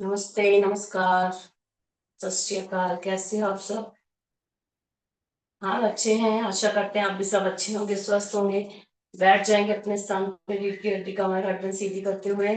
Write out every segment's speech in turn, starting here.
नमस्ते, नमस्कार, सत श्री अकाल। कैसे हो आप सब? हाँ, अच्छे हैं। आशा करते हैं आप भी सब अच्छे होंगे, स्वस्थ होंगे। बैठ जाएंगे अपने स्थान पे, रीढ़ की हड्डी कमर गर्दन सीधी करते हुए।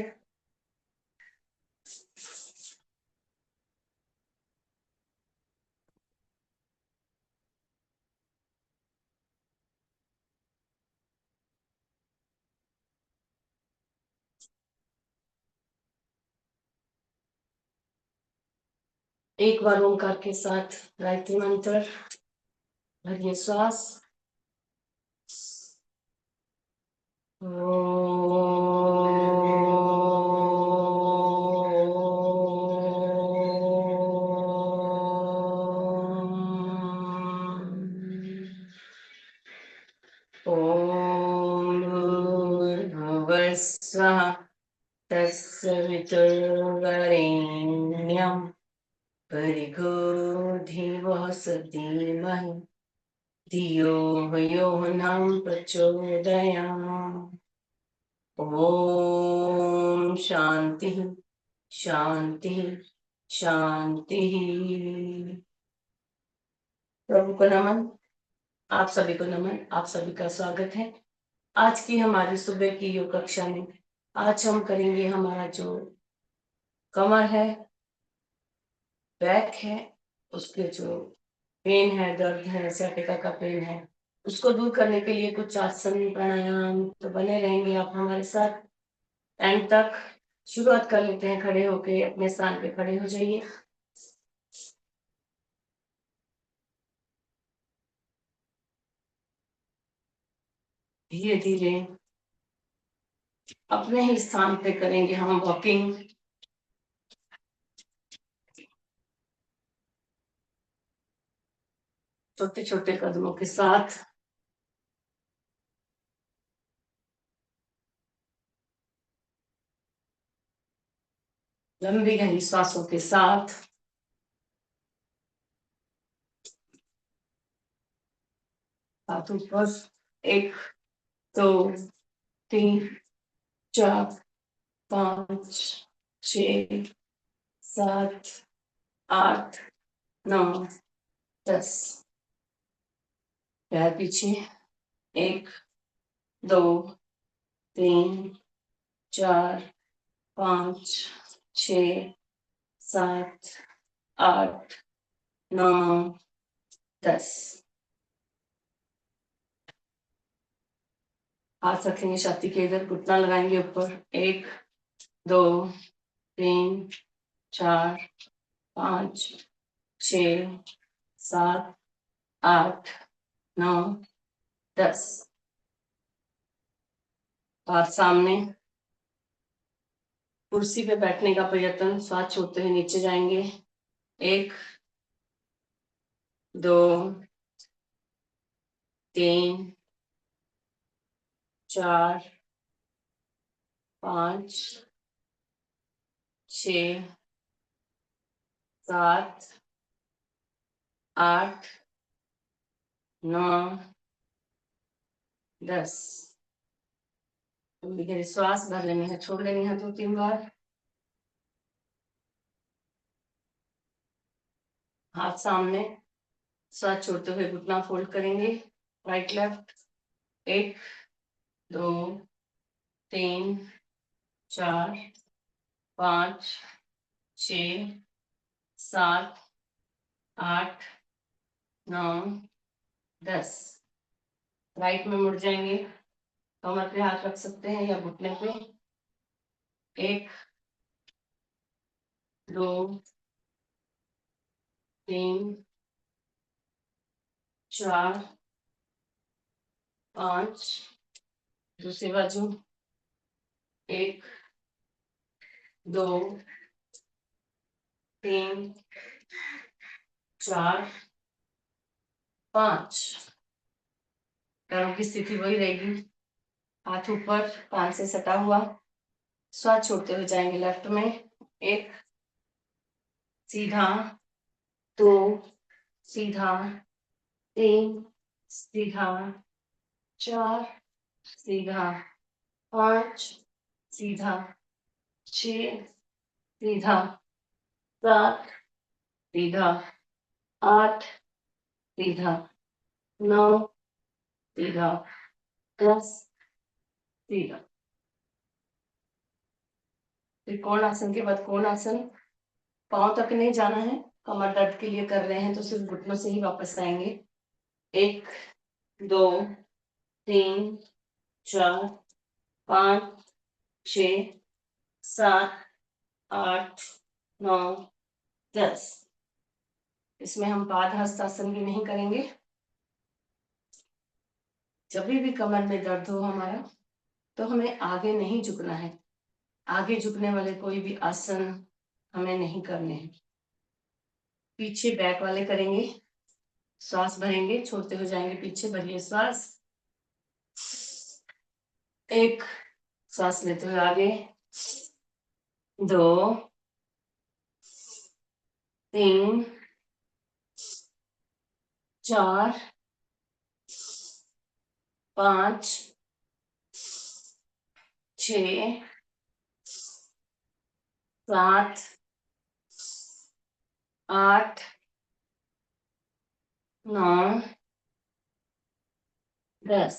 एक बार ओंकार के साथ गायत्री मंत्र भरिए श्वास। ओम भूर्भुवस्सुः तत्सवितुर्वरेण्यं भर्गो देवस्य धीमहि धियो यो नः प्रचोदयात्। ओम शांति शांति शांति। प्रभु को नमन। आप सभी को नमन। आप सभी का स्वागत है आज की हमारी सुबह की योग कक्षा में। आज हम करेंगे हमारा जो कमर है, बैक है, उसके जो पेन है, दर्द है, सैटिका का पेन है, उसको दूर करने के लिए कुछ आसन प्राणायाम। तो बने रहेंगे आप हमारे साथ एंड तक। शुरुआत कर लेते हैं। खड़े होके अपने स्थान पे खड़े हो जाइए। धीरे धीरे अपने ही स्थान पे करेंगे हम वॉकिंग। छोटे छोटे कदमों के साथ। लंबी गहरी सांसों के साथ। हाथों पर 1 2 3 4 5 6 7 8 9 10। पैर पीछे। 1 2 3 4 5 6 7 8 9 10। हाथ रखेंगे छाती के इधर, घुटना लगाएंगे ऊपर। 1 2 3 4 5 6 7 8 9 10। हाथ सामने। कुर्सी पे बैठने का प्रयत्न, श्वास छोड़ते हुए नीचे जाएंगे। 1 2 3 4 5 6 7 8 9 10। गहरी श्वास भर लेनी है, छोड़ लेनी है 2-3 बार। हाथ सामने, श्वास छोड़ते हुए घुटना फोल्ड करेंगे, राइट लेफ्ट। 1 2 3 4 5 6 7 8 9 10। राइट में मुड़ जाएंगे, कमर पे हाथ रख सकते हैं या घुटने पे। 1 2 3 4 5। दूसरी बाजू। 1 2 3 4 5। पैरों की स्थिति वही रहेगी, हाथ ऊपर, कान से सटा हुआ। श्वास छोड़ते हुए जाएंगे लेफ्ट में। 1 सीधा, 2 सीधा, 3 सीधा, 4 सीधा, 5 सीधा, 6 सीधा, 7 सीधा, 8 सीधा, 9 सीधा, 10 सीधा। त्रिकोण आसन के बाद कोण आसन। पांव तक नहीं जाना है, कमर दर्द के लिए कर रहे हैं तो सिर्फ घुटनों से ही वापस आएंगे। 1 2 3 4 5 6 7 8 9 10। इसमें हम पाद हस्तासन भी नहीं करेंगे। जब भी कमर में दर्द हो हमारा, तो हमें आगे नहीं झुकना है। आगे झुकने वाले कोई भी आसन हमें नहीं करने हैं। पीछे बैक वाले करेंगे। श्वास भरेंगे, छोड़ते हुए जाएंगे पीछे, भरिए श्वास। 1 श्वास लेते हुए आगे, 2 3 4 5 6 7 8 9 10।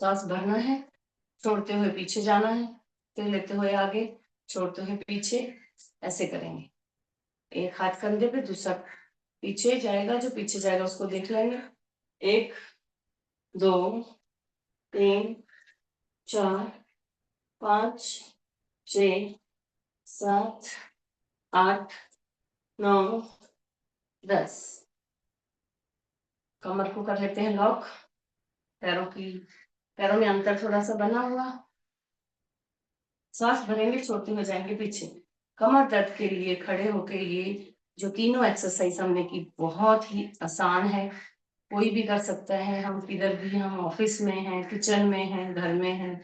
सांस भरना है, छोड़ते हुए पीछे जाना है, फिर लेते हुए आगे, छोड़ते हुए पीछे। ऐसे करेंगे। एक हाथ कंधे पे, दूसरा पीछे जाएगा, जो पीछे जाएगा उसको देख लेंगे। 1 2 3 4 5 6 7 8 9 10। कमर को कर लेते हैं लॉक। पैरों में अंतर थोड़ा सा बना हुआ। सांस भरेंगे, छोड़ते हुए जाएंगे पीछे। कमर दर्द के लिए खड़े होके ये जो तीनों एक्सरसाइज हमने की, बहुत ही आसान है, कोई भी कर सकता है। हम किधर भी, हम ऑफिस में हैं, किचन में हैं, घर में हैं,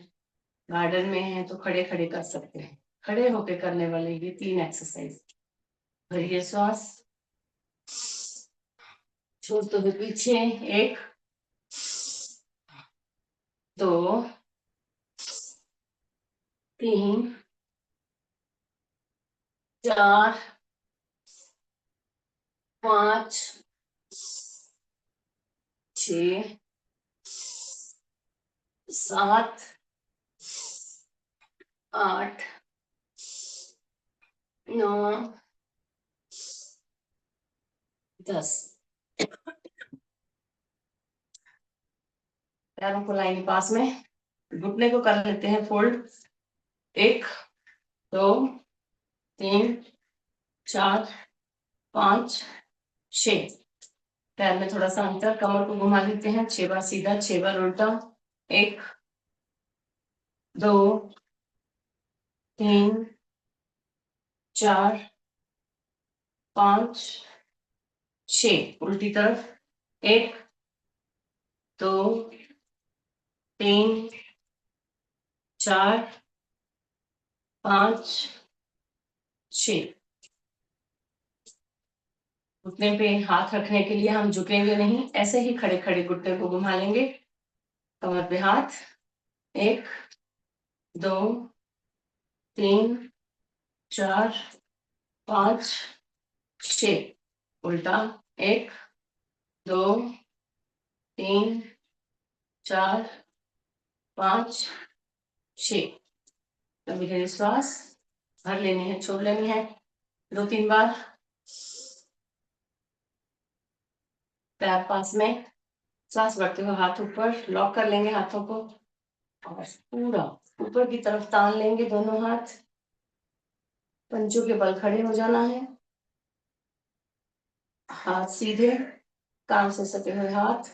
गार्डन में हैं, तो खड़े खड़े कर सकते हैं। खड़े होके करने वाले ये 3 एक्सरसाइज। भरिए श्वास, छोड़ते हुए पीछे। 1 2 3 4 5 6 7 8 9 10। पैरों को लाएंगे पास में, घुटने को कर लेते हैं फोल्ड। 1 2 3 4 5 6। पैर में थोड़ा सा अंतर, कमर को घुमा लेते हैं। 6 बार सीधा, 6 बार उल्टा। 1 2 3 4 5 6। उल्टी तरफ। 1 2 3 4 5 6। घुटने पे हाथ रखने के लिए हम झुकेंगे नहीं, ऐसे ही खड़े खड़े घुटने को घुमा लेंगे। कमर पे हाथ। 1 2 3 4 5 6। उल्टा। 1 2 3 4 5 6। कभी धीरे श्वास भर लेनी है, छोड़ लेनी है 2-3 बार। पैर पास में, सांस भरते हुए हाथ ऊपर, लॉक कर लेंगे हाथों को और पूरा ऊपर की तरफ तान लेंगे दोनों हाथ। पंजों के बल खड़े हो जाना है। हाथ सीधे, कान से सटे हुए हाथ,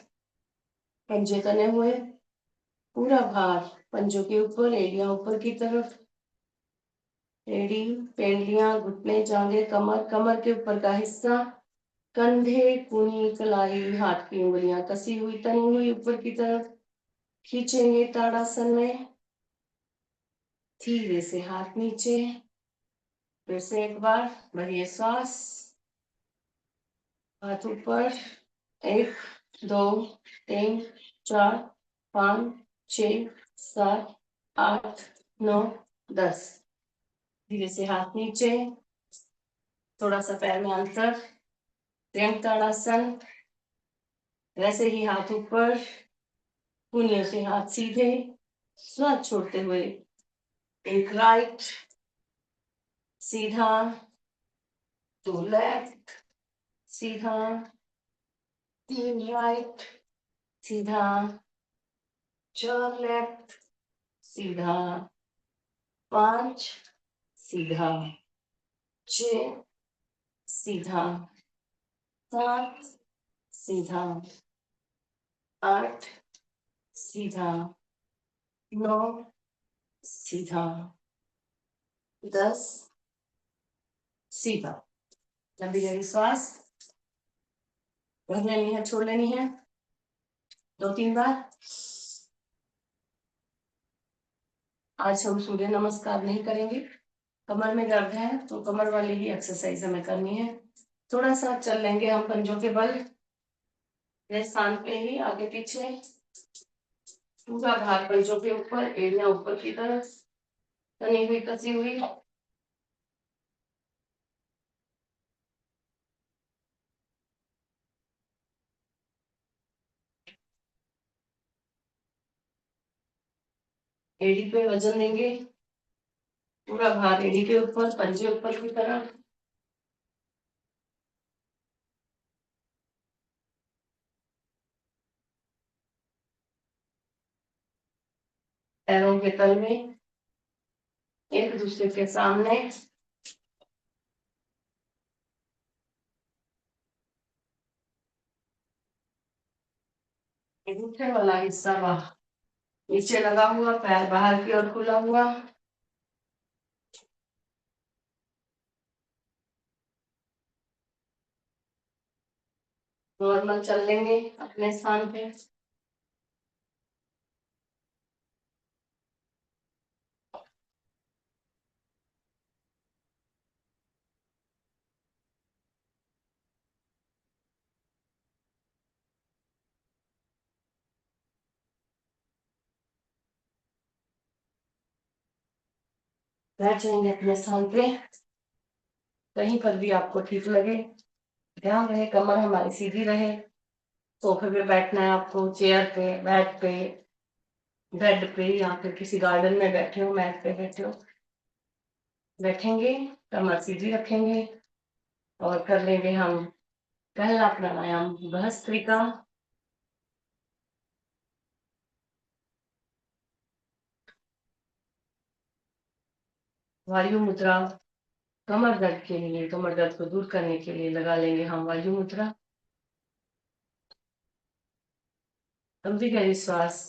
पंजे तने हुए, पूरा भार पंजों के ऊपर, एड़ियां ऊपर की तरफ। एड़ी, पेंडलियां, घुटने, जांघें, कमर, कमर के ऊपर का हिस्सा, कंधे, कूनी, कलाई, हाथ की उंगलियां कसी हुई, तनी हुई ऊपर की तरफ। खींचेंगे ताड़ासन में। धीरे से हाथ नीचे। फिर से एक बार भरिए श्वास, हाथ ऊपर। 1 2 3 4 5 6 7 8 9 10। धीरे से हाथ नीचे। थोड़ा सा पैर में अंतर, ताड़ासन। वैसे ही हाथ ऊपर, कूल्हों से हाथ सीधे, श्वास छोड़ते हुए एक राइट, सीधा, टू लेफ्ट, सीधा, 3 राइट, सीधा, 4 लेफ्ट, सीधा, 5, सीधा, 6, सीधा, 7, सीधा, 8, सीधा, 9, सीधा, 10, सीधा। लंबी गहरी श्वास भर लेनी है, छोड़ लेनी है 2-3 बार। आज हम सूर्य नमस्कार नहीं करेंगे, कमर में दर्द है तो कमर वाली ही एक्सरसाइज हमें करनी है। थोड़ा सा चल लेंगे हम पंजों के बल, स्थान पे ही आगे पीछे, पूरा भार पंजों के ऊपर, एड़ियां ऊपर की तरफ, तनी हुई कसी हुई। एड़ी पे वजन देंगे, पूरा भार एड़ी के ऊपर, पंजे ऊपर की तरफ। पैरों के तल में एक दूसरे के सामने, घुटने वाला हिस्सा नीचे लगा हुआ, पैर बाहर की ओर खुला हुआ। नॉर्मल चल लेंगे अपने स्थान पे। बैठ जाएंगे अपने स्थान पे, कहीं पर भी आपको ठीक लगे। ध्यान रहे कमर हमारी सीधी रहे। सोफे पे बैठना है आपको, चेयर पे, बेड पे, बेड पे, या फिर किसी गार्डन में बैठे हो, मैट पे बैठे हो, बैठेंगे, कमर सीधी रखेंगे और कर लेंगे हम पहला प्राणायाम भस्त्रिका। वायु मुद्रा, कमर दर्द के लिए, कमर दर्द को दूर करने के लिए लगा लेंगे हम वायु मुद्रा। लंबी गहरी श्वास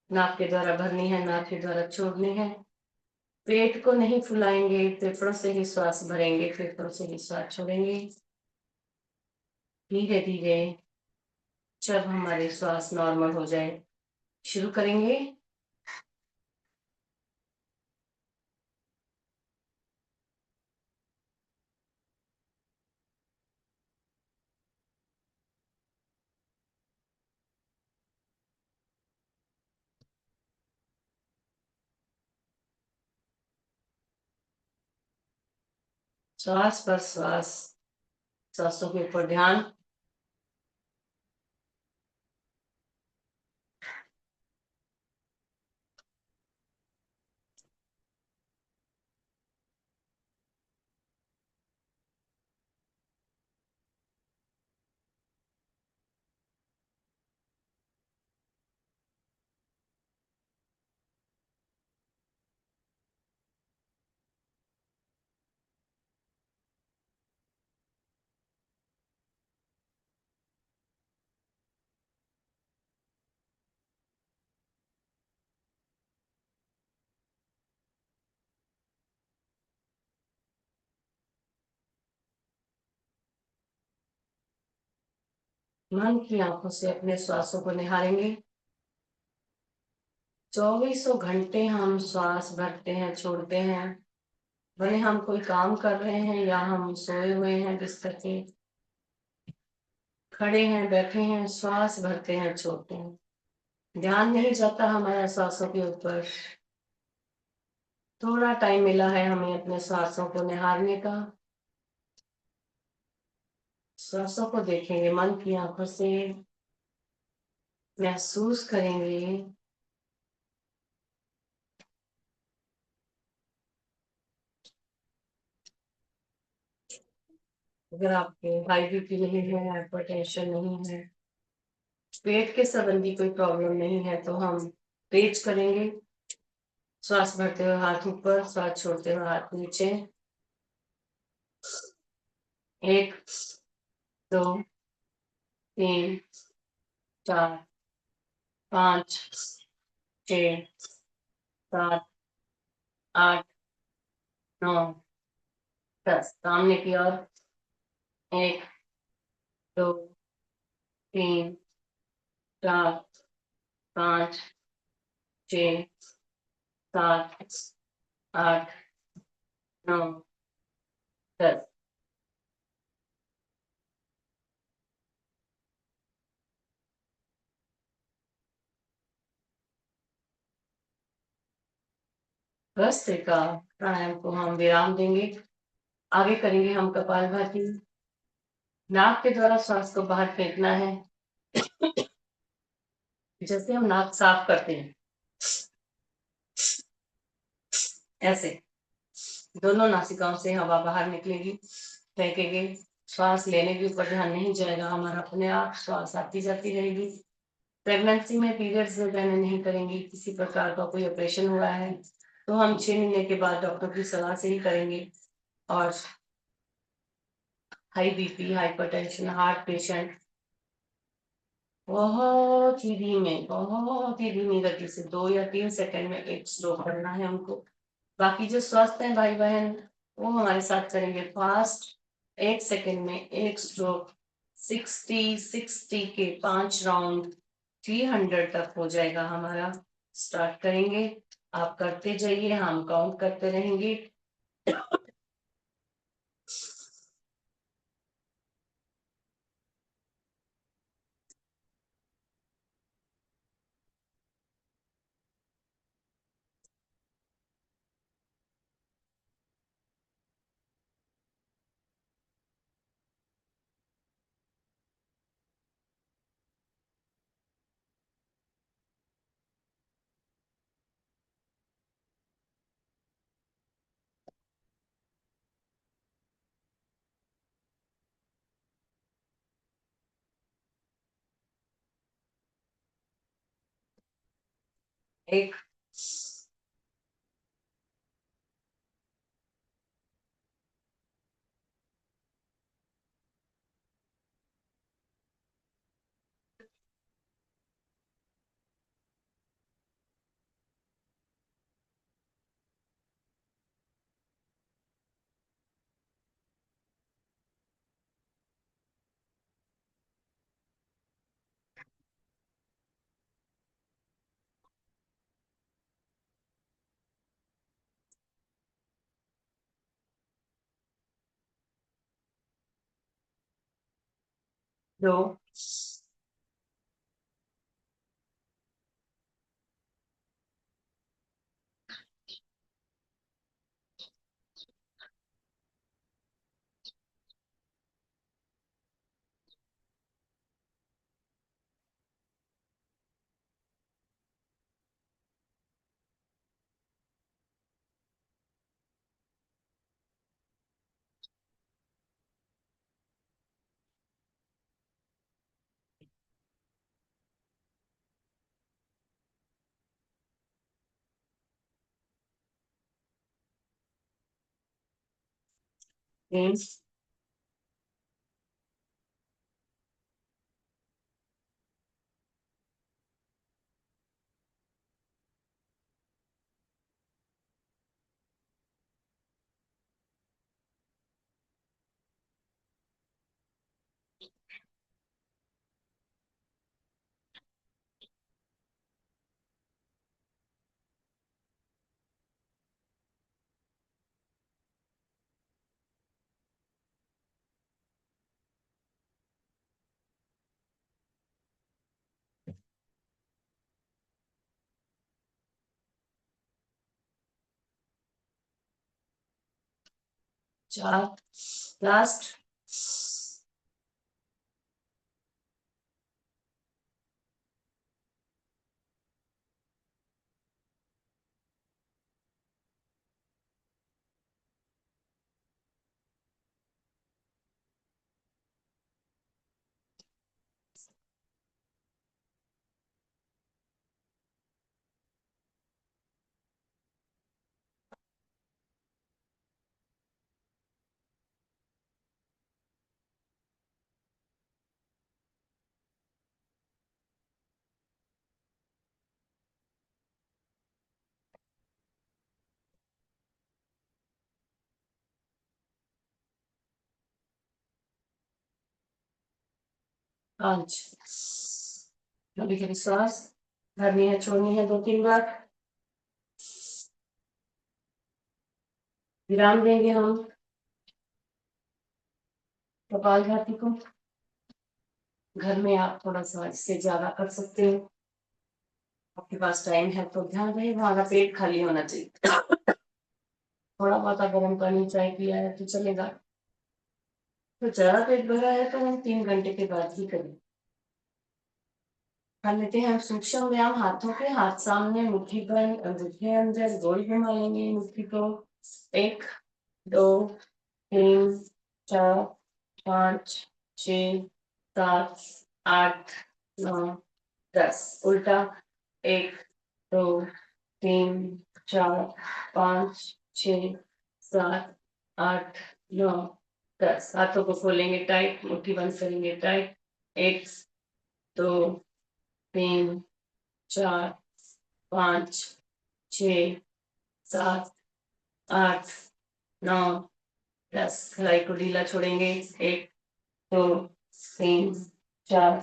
नाक के द्वारा भरनी है, नाक के द्वारा छोड़नी है। पेट को नहीं फुलाएंगे, फेफड़ों से ही श्वास भरेंगे, फेफड़ों से ही श्वास छोड़ेंगे। धीरे धीरे जब हमारी श्वास नॉर्मल हो जाए शुरू करेंगे। श्वास पर श्वास, सांसों के ऊपर ध्यान। मन की आंखों से अपने श्वासों को निहारेंगे। 24 घंटे हम श्वास भरते हैं, छोड़ते हैं, भले हम कोई काम कर रहे हैं या हम सोए हुए हैं बिस्तर पे, खड़े हैं, बैठे हैं, श्वास भरते हैं, छोड़ते हैं। ध्यान नहीं जाता हमारा श्वासों के ऊपर। थोड़ा टाइम मिला है हमें अपने श्वासों को निहारने का। सांसों को देखेंगे, मन की आंखों से महसूस करेंगे। अगर आपको हाई बीपी नहीं है, हाइपरटेंशन नहीं है, पेट के संबंधी कोई प्रॉब्लम नहीं है, तो हम तेज करेंगे। श्वास भरते हुए हाथ ऊपर, श्वास छोड़ते हुए हाथ नीचे। 1, 2, 3, 4, 5, 6, 7, 8, 9, 10। सामने की ओर। 1, 2, 3, 4, 5, 6, 7, 8, 9, 10। भस्त्रिका प्राणायाम को हम विराम देंगे। आगे करेंगे हम कपालभाति। नाक के द्वारा श्वास को बाहर फेंकना है। जैसे हम नाक साफ करते हैं, ऐसे दोनों नासिकाओं से हवा बाहर निकलेगी, फेंकेंगे। श्वास लेने के ऊपर ध्यान नहीं जाएगा हमारा, अपने आप श्वास आती जाती रहेगी। प्रेगनेंसी में पीरियड्स में पहले नहीं करेंगी। किसी प्रकार का कोई ऑपरेशन हुआ है तो हम 6 महीने के बाद डॉक्टर की सलाह से ही करेंगे। और high BP, hypertension, heart patient बहुत ही धीमी गति से 2 या 3 सेकंड में एक स्ट्रोक करना है उनको। बाकी जो स्वस्थ हैं भाई बहन, वो हमारे साथ करेंगे फास्ट। 1 सेकंड में एक स्ट्रोक। 60 के 5 राउंड 300 तक हो जाएगा हमारा। स्टार्ट करेंगे, आप करते जाइए, हम काउंट करते रहेंगे। एक, दो, तीन, 4, लास्ट। 5। अभी की श्वास भरनी है, छोड़नी है 2-3 बार। विराम देंगे हम कपालभाति को। घर में आप थोड़ा सा इससे ज्यादा कर सकते हो, आपके पास टाइम है तो ध्यान रहे हमारा पेट खाली होना चाहिए। थोड़ा बहुत गर्म पानी चाय पिया है तो चलेगा, तो ज्यादा पेट भरा है तो हम 3 घंटे के बाद ही करें। कर लेते हैं हम सूक्ष्म व्यायाम। हाथों के हाथ सामने, मुट्ठी बंद, अंगूठे अंदर, गोल घुमा लेंगे मुट्ठी को। 1 2 3 4 5 6 7 8 9 10। उल्टा। 1 2 3 4 5 6 7 8 9 10। हाथों को खोलेंगे टाइट, मुट्ठी बंद करेंगे टाइट। 1 2 3 4 5 6 7 8 9 10। कलाई को ढीला छोड़ेंगे। 1 2 3 4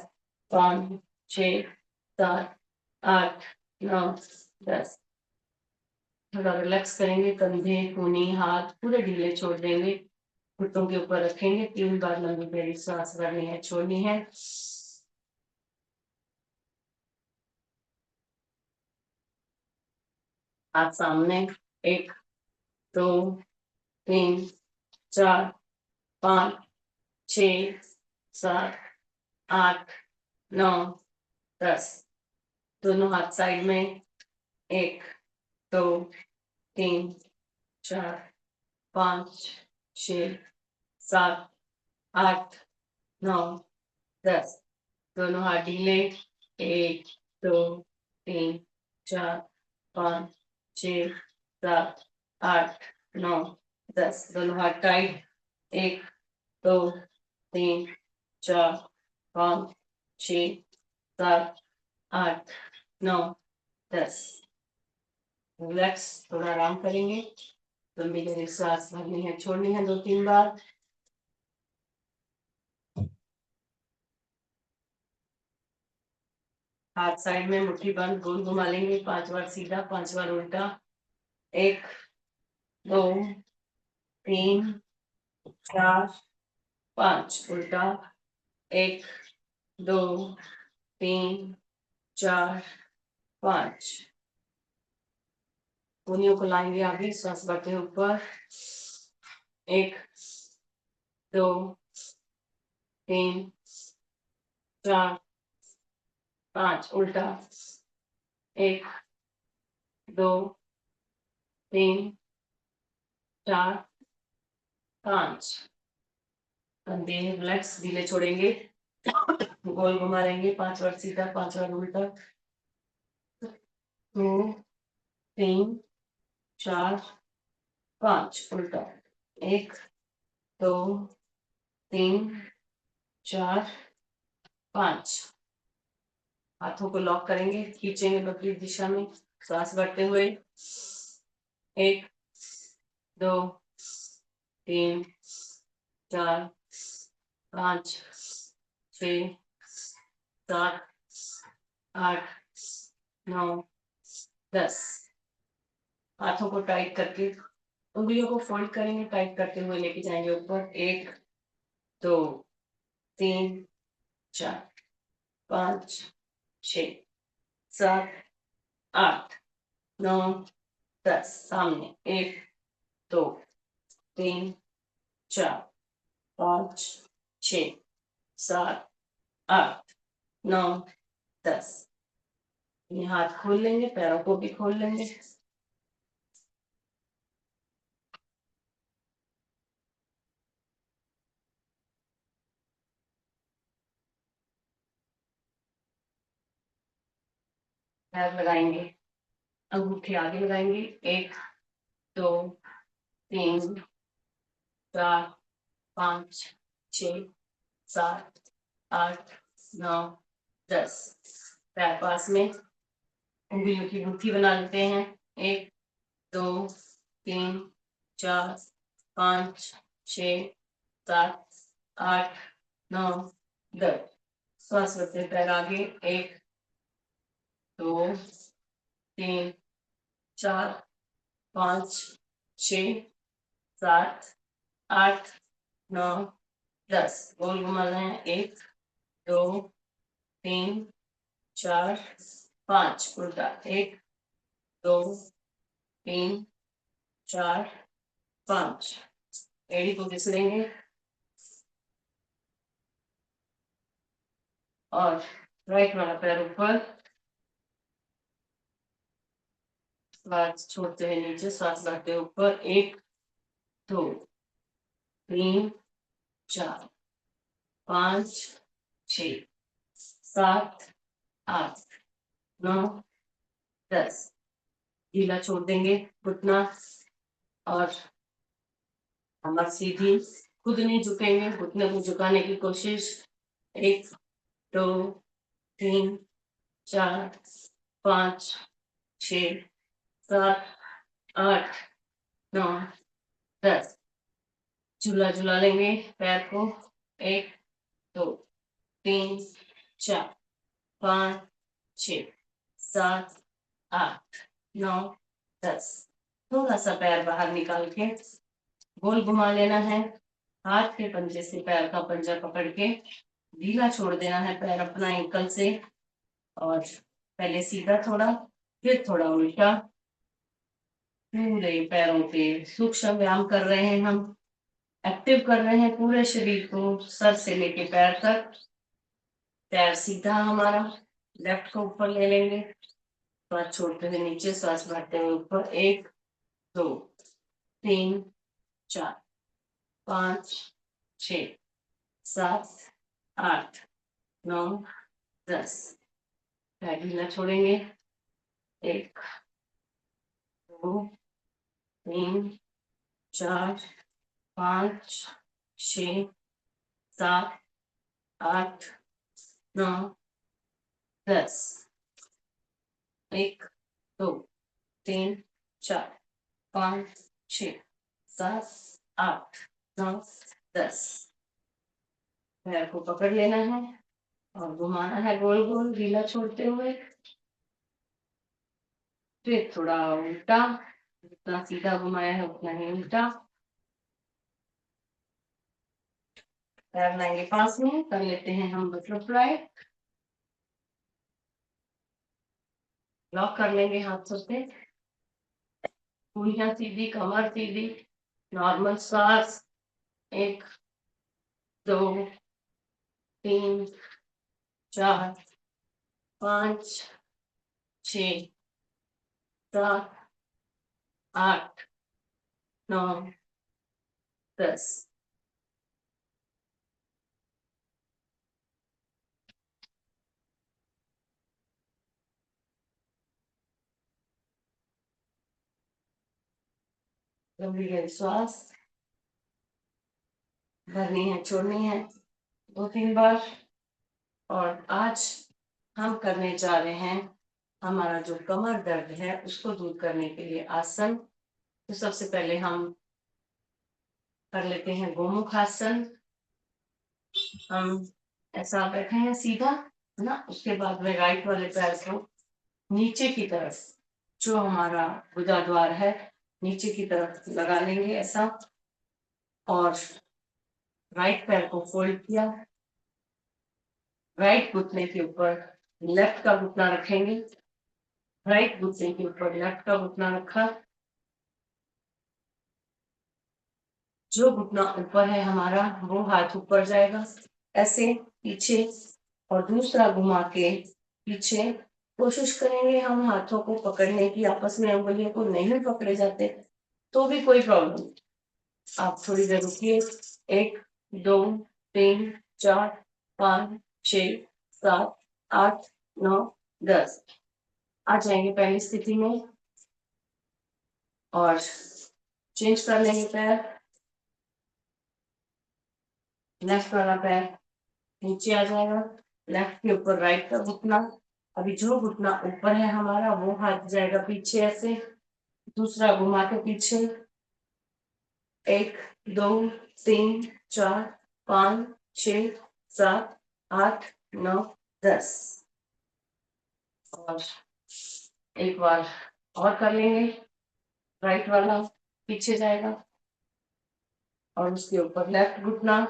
5 6 7 8 9 10। थोड़ा रिलैक्स करेंगे, कंधे, कूनी, हाथ पूरे ढीले छोड़ देंगे, घुटनों के ऊपर रखेंगे। 3 बार लंबी गहरी सांस भरनी है, छोड़नी है। हाथ सामने। 1 2 3 4 5 6 7 8 9 10। दोनों हाथ साइड में। 1 2 3 4 5 6 7 8 9 10। दोनों हाथ ढीले। 1 2 3 4 5 6 7 8 9 10। दोनों हाथ टाइट। 1 2 3 4 5 6 7 8 9 10। रिलैक्स, थोड़ा आराम करेंगे। लंबी गहरी सांस भरनी है, छोड़नी है 2-3 बार। हाथ साइड में, मुट्ठी बंद, गोल घुमा लेंगे 5 बार सीधा, 5 बार उल्टा। 1 2 3 4 5 उल्टा। 1 2 3 4 5। उंगलियों को लाएंगे आगे, सांस बढ़ते ऊपर। 1 2 3 4 5 उल्टा। 1 2 3 4 5। कंधे रिलैक्स, ढीले छोड़ेंगे, गोल घुमा लेंगे 5 बार सीधा, 5 बार उल्टा। 2 3 4 5 उल्टा। 1 2 3 4 5। हाथों को लॉक करेंगे, खींचेंगे विपरीत दिशा में, सांस भरते हुए। 1 2 3 4 5 6 7 8 9 10। हाथों को टाइट करके उंगलियों को फोल्ड करेंगे, टाइट करते हुए लेके जाएंगे ऊपर। 1 2 3 4 5 6 7 8 9 10। सामने। 1 2 3 4 5 6 7 8 9 10। ये हाथ खोल लेंगे, पैरों को भी खोल लेंगे। पैर लगाएंगे, अंगूठे आगे लगाएंगे। 1 2 3 4 5 6 7 8 9 10। पैर पास में, उंगलियों की मुट्ठी बना लेते हैं। 1 2 3 4 5 6 7 8 9 10। श्वास रखते पैर आगे, 1 2 3 4 5 6 7 8 9 10 गोल घुमाना है, 1 2 3 4 5 उल्टा, 1 2 3 4 5 एड़ी को घिस लेंगे और राइट वाला पैर ऊपर, श्वास छोड़ते हुए नीचे, श्वास बढ़ते ऊपर, 1 2 3 4 5 6 7 8 9 10 ढीला छोड़ देंगे घुटना और कमर सीधी, खुद नहीं झुकेंगे, घुटने को झुकाने की कोशिश, 1 2 3 4 5 6 7 8 9 10 झूला झूला लेंगे पैर को, 1 2 3 4 5 6 7 8 9 10 थोड़ा सा पैर बाहर निकाल के गोल घुमा लेना है, हाथ के पंजे से पैर का पंजा पकड़ के ढीला छोड़ देना है पैर अपना एंकल से और पहले सीधा थोड़ा, फिर थोड़ा उल्टा, पूरे पैरों के सूक्ष्म व्यायाम कर रहे हैं हम, एक्टिव कर रहे हैं पूरे शरीर को, सर से लेके पैर तक। पैर सीधा हमारा, लेफ्ट को ऊपर ले लेंगे, श्वास छोड़ते हुए नीचे, श्वास भरते हुए ऊपर, 1 2 3 4 5 6 7 8 9 10 पैर ढीला छोड़ेंगे, 1 2 3 4 5 6 7 8 9 10 1 2 3 4 5 6 7 8 9 10 पैर को पकड़ लेना है और घुमाना है गोल गोल ढीला छोड़ते हुए, फिर थोड़ा उल्टा, जितना सीधा घुमाया है उतना ही उल्टा, पैर लाएंगे पास में, कर लेते हैं हम बटरफ्लाई, लॉक कर लेंगे हाथों से, पूरियां सीधी, कमर सीधी, नॉर्मल सांस, 1 2 3 4 5 6 7 8 9 10 लंबी गहरी श्वास भरनी है, छोड़नी है 2-3 बार। और आज हम करने जा रहे हैं हमारा जो कमर दर्द है उसको दूर करने के लिए आसन। तो सबसे पहले हम कर लेते हैं गोमुख आसन। हम ऐसा बैठे हैं सीधा, है ना, उसके बाद में राइट वाले पैर को नीचे की तरफ, जो हमारा भुजाद्वार है, नीचे की तरफ लगा लेंगे ऐसा, और राइट पैर को फोल्ड किया, राइट घुटने के ऊपर लेफ्ट का घुटना रखेंगे, राइट घुटने के ऊपर लेफ्ट का घुटना रखा, जो घुटना ऊपर है हमारा वो हाथ ऊपर जाएगा ऐसे पीछे, और दूसरा घुमा के पीछे। कोशिश करेंगे हम हाथों को पकड़ने की, आपस में उंगलियों को नहीं पकड़े जाते तो भी कोई प्रॉब्लम नहीं, आप थोड़ी देर रुकिए, 1 2 3 4 5 6 7 8 9 10 आ जाएंगे पहली स्थिति में, और चेंज कर लेंगे पैर, लेफ्ट वाला पैर नीचे आ जाएगा, लेफ्ट के ऊपर राइट का घुटना, अभी जो घुटना ऊपर है हमारा वो हाथ जाएगा पीछे ऐसे, दूसरा घुमा के पीछे, 1 2 3 4 5 6 7 8 9, 10। और एक बार और कर लेंगे। राइट वाला पीछे जाएगा और उसके ऊपर लेफ्ट घुटना,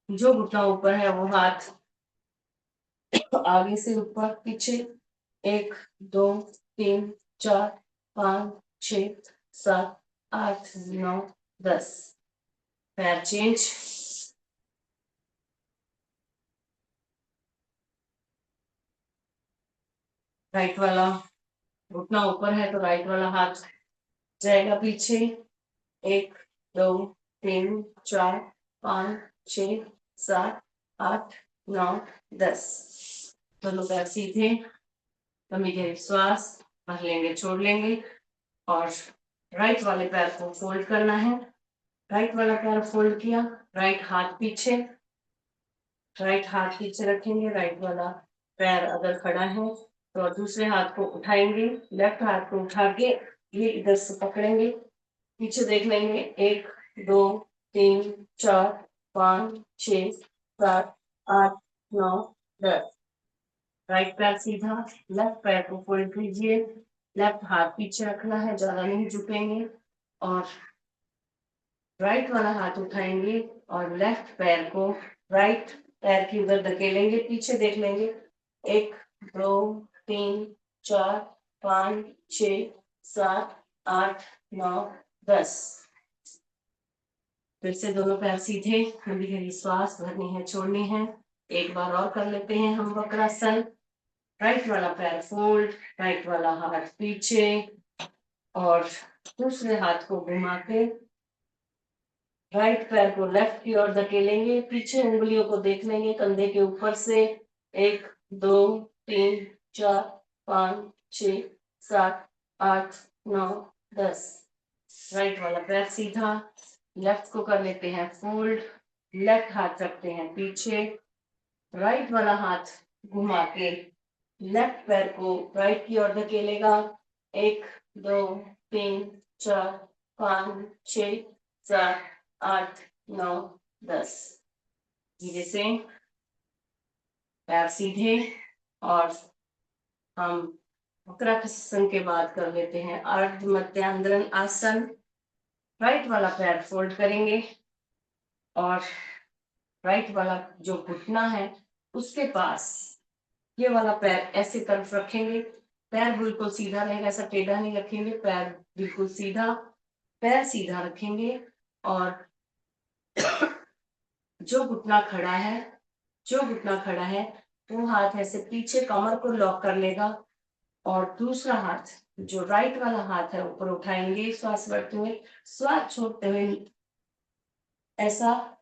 जो घुटना ऊपर है वो हाथ आगे से ऊपर पीछे। 1, 2, 3, 4, 5, 6, 7, 8, 9, 10। पैर चेंज। राइट वाला घुटना ऊपर है तो राइट वाला हाथ जाएगा पीछे। 1, 2, 3, 4, 5, 6, 7, 8, 9, 10। दोनों पैर सीधे। लंबी गहरी श्वास भर लेंगे, छोड़ लेंगे और राइट वाले पैर को फोल्ड करना है। राइट वाला पैर फोल्ड किया, राइट हाथ पीछे, राइट हाथ पीछे रखेंगे। राइट वाला पैर अगर खड़ा है तो दूसरे हाथ को उठाएंगे, लेफ्ट हाथ को उठा के ये इधर से पकड़ेंगे, पीछे देख लेंगे। 1, 2, 3, 4, 5, 6, 7, 8, 9, 10। राइट पैर सीधा, लेफ्ट पैर को फोल्ड कीजिए, लेफ्ट हाथ पीछे रखना है, ज्यादा नहीं झुकेंगे और राइट वाला हाथ उठाएंगे और लेफ्ट पैर को राइट पैर की उधर धकेलेंगे, पीछे देख लेंगे। 1, 2, 3, 4, 5, 6, 7, 8, 9, 10। फिर से दोनों पैर सीधे, लंबी गहरी श्वास भरनी है, छोड़नी है। एक बार और कर लेते हैं हम वक्रासन। राइट वाला पैर फोल्ड, राइट वाला हाथ पीछे और दूसरे हाथ को घुमा के राइट पैर को लेफ्ट की ओर धकेलेंगे, पीछे उंगलियों को देख लेंगे कंधे के ऊपर से। 1, 2, 3, 4, 5, 6, 7, 8, 9, 10। राइट वाला पैर सीधा, लेफ्ट को कर लेते हैं फोल्ड, लेफ्ट हाथ रखते हैं पीछे, राइट वाला हाथ घुमा के लेफ्ट पैर को राइट की ओर धकेलेगा। 1, 2, 3, 4, 5, 6, 7, 8, 9, 10। धीरे से पैर सीधे और हम वक्रासन के बाद कर लेते हैं अर्ध मध्यांतरण आसन। राइट वाला पैर फोल्ड करेंगे और राइट वाला जो घुटना है उसके पास ये वाला पैर ऐसे तरफ रखेंगे। पैर बिल्कुल सीधा रहेगा, ऐसा टेढ़ा नहीं रखेंगे, पैर बिल्कुल सीधा, पैर सीधा रखेंगे और जो घुटना खड़ा है, जो घुटना खड़ा है वो हाथ ऐसे पीछे कमर को लॉक कर लेगा और दूसरा हाथ जो राइट वाला हाथ है ऊपर उठाएंगे, श्वास बढ़ते हुए, श्वास छोड़ते हुए। ऐसा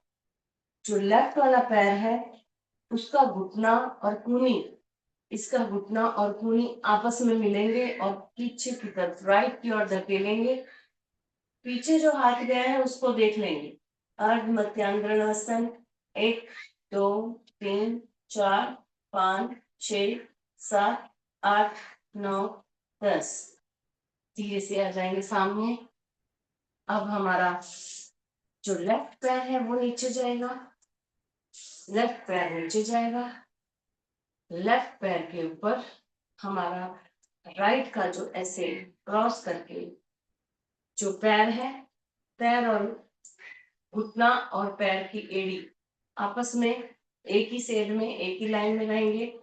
जो लेफ्ट वाला पैर है उसका घुटना और कूनी, इसका घुटना और कूनी आपस में मिलेंगे और पीछे की तरफ राइट की ओर धकेलेंगे। पीछे जो हाथ गया है उसको देख लेंगे। अर्ध मध्यांतरासन। 1, 2, 3, 4, 5, 6, 7, 8, 9, 10। धीरे से आ जाएंगे सामने। अब हमारा जो लेफ्ट पैर है वो नीचे जाएगा, लेफ्ट पैर नीचे जाएगा, लेफ्ट पैर के ऊपर हमारा राइट का जो ऐसे क्रॉस करके जो पैर है, पैर और घुटना और पैर की एड़ी आपस में एक ही सेड में एक ही लाइन में रहेंगे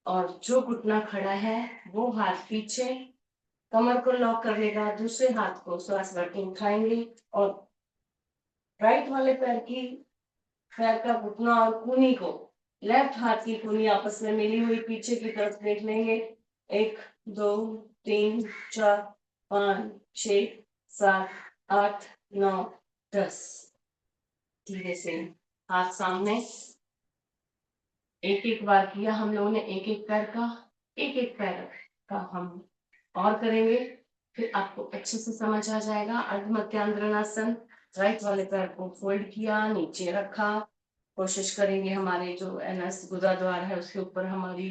और जो घुटना खड़ा है वो हाथ पीछे कमर को लॉक कर लेगा, दूसरे हाथ को श्वास भरके उठाएंगे और राइट वाले पैर का घुटना और कूनी को लेफ्ट हाथ की कूनी आपस में मिली हुई पीछे की तरफ देख लेंगे। 1, 2, 3, 4, 5, 6, 7, 8, 9, 10। धीरे से हाथ सामने। एक एक बार किया हम लोगों ने, एक एक पैर का, एक एक पैर का हम और करेंगे, फिर आपको अच्छे से समझ आ जाएगा। अर्ध मध्यांतरासन। राइट वाले पैर को फोल्ड किया, नीचे रखा, कोशिश करेंगे हमारे जो एनएस गुदा द्वार है उसके ऊपर हमारी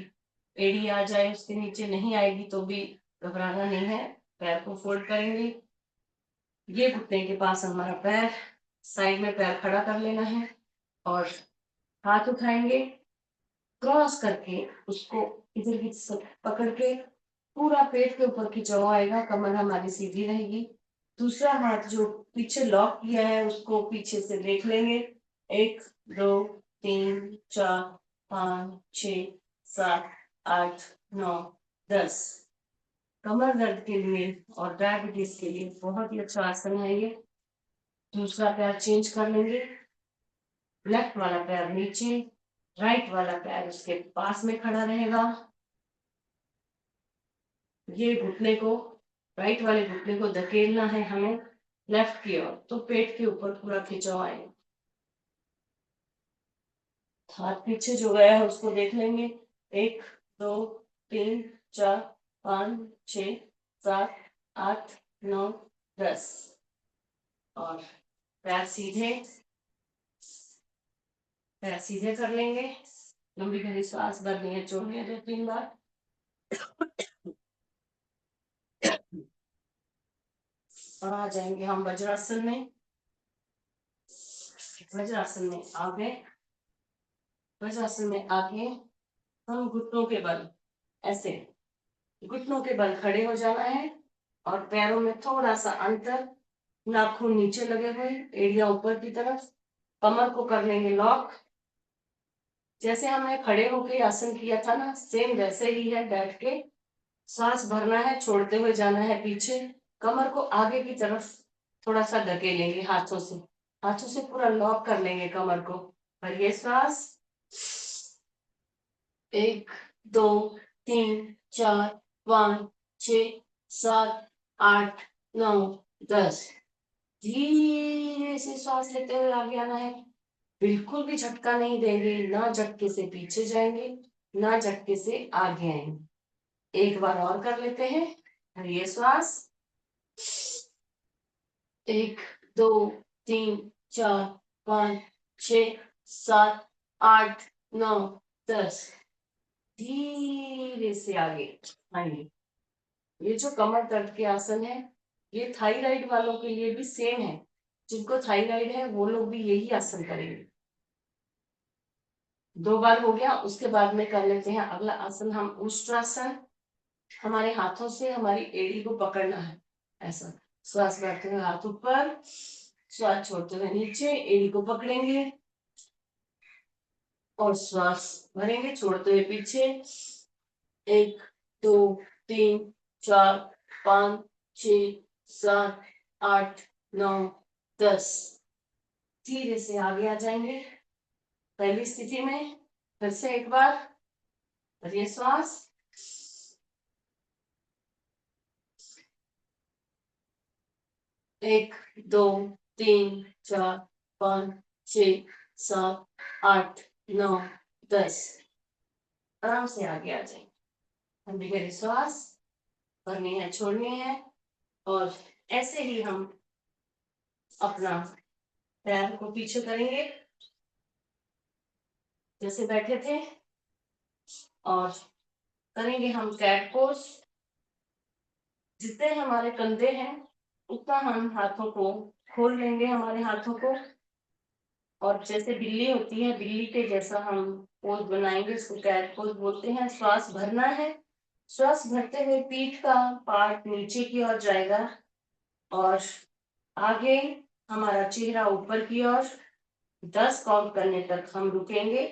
एड़ी आ जाए, उसके नीचे नहीं आएगी तो भी घबराना नहीं है। पैर को फोल्ड करेंगे, ये घुटने के पास हमारा पैर, साइड में पैर खड़ा कर लेना है और हाथ उठाएंगे, क्रॉस करके उसको इधर की पकड़ के पूरा पेट के ऊपर खिंचाव आएगा, कमर हमारी सीधी रहेगी। दूसरा हाथ जो पीछे लॉक किया है उसको पीछे से देख लेंगे। 1 2 3 4 5 6 7 8 9 10। कमर दर्द के लिए और डायबिटीज के लिए बहुत ही अच्छा आसन है ये। दूसरा पैर चेंज कर लेंगे, लेफ्ट वाला पैर नीचे, राइट वाला पैर उसके पास में खड़ा रहेगा। ये घुटने को, राइट वाले घुटने को धकेलना है हमें लेफ्ट की ओर, तो पेट के ऊपर पूरा खिंचाव आएगा। हाथ पीछे जो गया है उसको देख लेंगे। 1 2 3 4 5 6 7 8 9 10। और पैर सीधे, पैर सीधे कर लेंगे। लंबी गहरी सांस भरनी है, छोड़नी है 2-3 बार। और आ जाएंगे हम वज्रासन में। वज्रासन में आ गए। वज्रासन में आके हम घुटनों के बल, ऐसे घुटनों के बल खड़े हो जाना है और पैरों में थोड़ा सा अंतर, नाखून नीचे लगे हुए, एड़ियां ऊपर की तरफ, कमर को कर लेंगे लॉक। जैसे हमने खड़े होकर आसन किया था ना, सेम वैसे ही है बैठ के। सांस भरना है, छोड़ते हुए जाना है पीछे, कमर को आगे की तरफ थोड़ा सा धकेलेंगे हाथों से, हाथों से पूरा लॉक कर लेंगे कमर को। और ये सांस 1 2 3 4 5 6 7 8 9 10। धीरे से सांस लेते हुए आगे आना है, बिल्कुल भी झटका नहीं देंगे, ना झटके से पीछे जाएंगे ना झटके से आगे आएंगे। एक बार और कर लेते हैं। और ये श्वास 1 2 3 4 5 6 7 8 9 10। धीरे से आगे आएंगे। ये जो कमर दर्द के आसन है, ये थायराइड वालों के लिए भी सेम है। जिनको थायराइड है वो लोग भी यही आसन करेंगे। 2 बार हो गया, उसके बाद में कर लेते हैं अगला आसन हम उष्ट्रासन। हमारे हाथों से हमारी एड़ी को पकड़ना है, ऐसा श्वास भरते हुए हाथ ऊपर, श्वास छोड़ते हुए नीचे, एड़ी को पकड़ेंगे और श्वास भरेंगे छोड़ते हुए पीछे। 1 2 3 4 5 6 7 8 9 10। धीरे से आगे आ जाएंगे पहली स्थिति में। फिर से एक बार भरिए श्वास, 1 2 3 4 5 6 7 8 9 10। आराम से आगे आ जाएंगे। लंबी गहरी श्वास भरनी है, छोड़नी है। और ऐसे ही हम अपना पैर को पीछे करेंगे जैसे बैठे थे, और करेंगे हम कैट पोज। जितने हमारे कंधे हैं उतना हम हाथों को खोल लेंगे, हमारे हाथों को, और जैसे बिल्ली होती है, बिल्ली के जैसा हम पोज बनाएंगे, इसको कैट पोज बोलते हैं। श्वास भरना है, श्वास भरते हुए पीठ का पार्ट नीचे की ओर जाएगा और आगे हमारा चेहरा ऊपर की ओर। 10 काउंट करने तक हम रुकेंगे।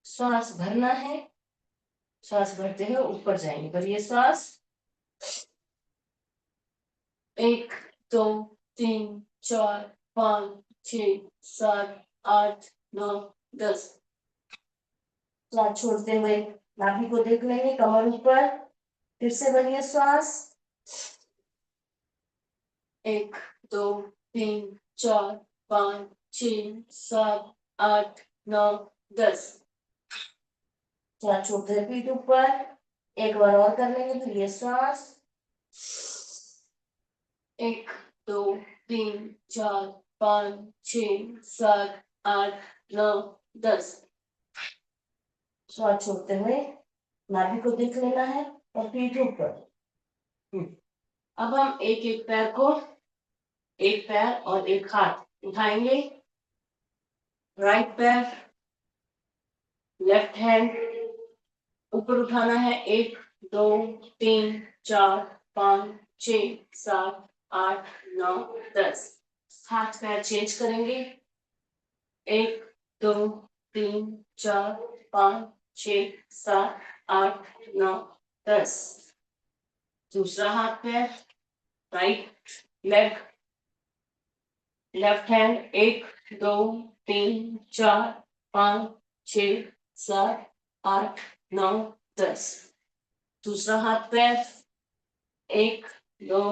श्वास भरना है, श्वास भरते हुए ऊपर जाएंगे। भरिए श्वास, 1 2 3 4 5 6 7 8 9 10। श्वास छोड़ते हुए नाभि को देख लेंगे, कमर ऊपर। फिर से भरिए श्वास, 1 2 3 4 5 6 7 8 9 10। श्वास छोड़ते हुए पीठ ऊपर। एक बार और कर लेंगे, फिर ये श्वास, 1 2 3 4 5 6 7 8 9 10। श्वास छोड़ते हुए नाभि को देख लेना है और पीठ ऊपर। अब हम एक एक पैर को, एक पैर और एक हाथ उठाएंगे। राइट पैर लेफ्ट हैंड ऊपर उठाना है, 1 2 3 4 5 6 7 8 9 10। हाथ पैर चेंज करेंगे, 1 2 3 4 5 6 7 8 9 10। दूसरा हाथ पैर, राइट लेग, लेफ्ट हैंड, 1 2 3 4 5 6 7 8 9 10। दूसरा हाथ पैर, 1 2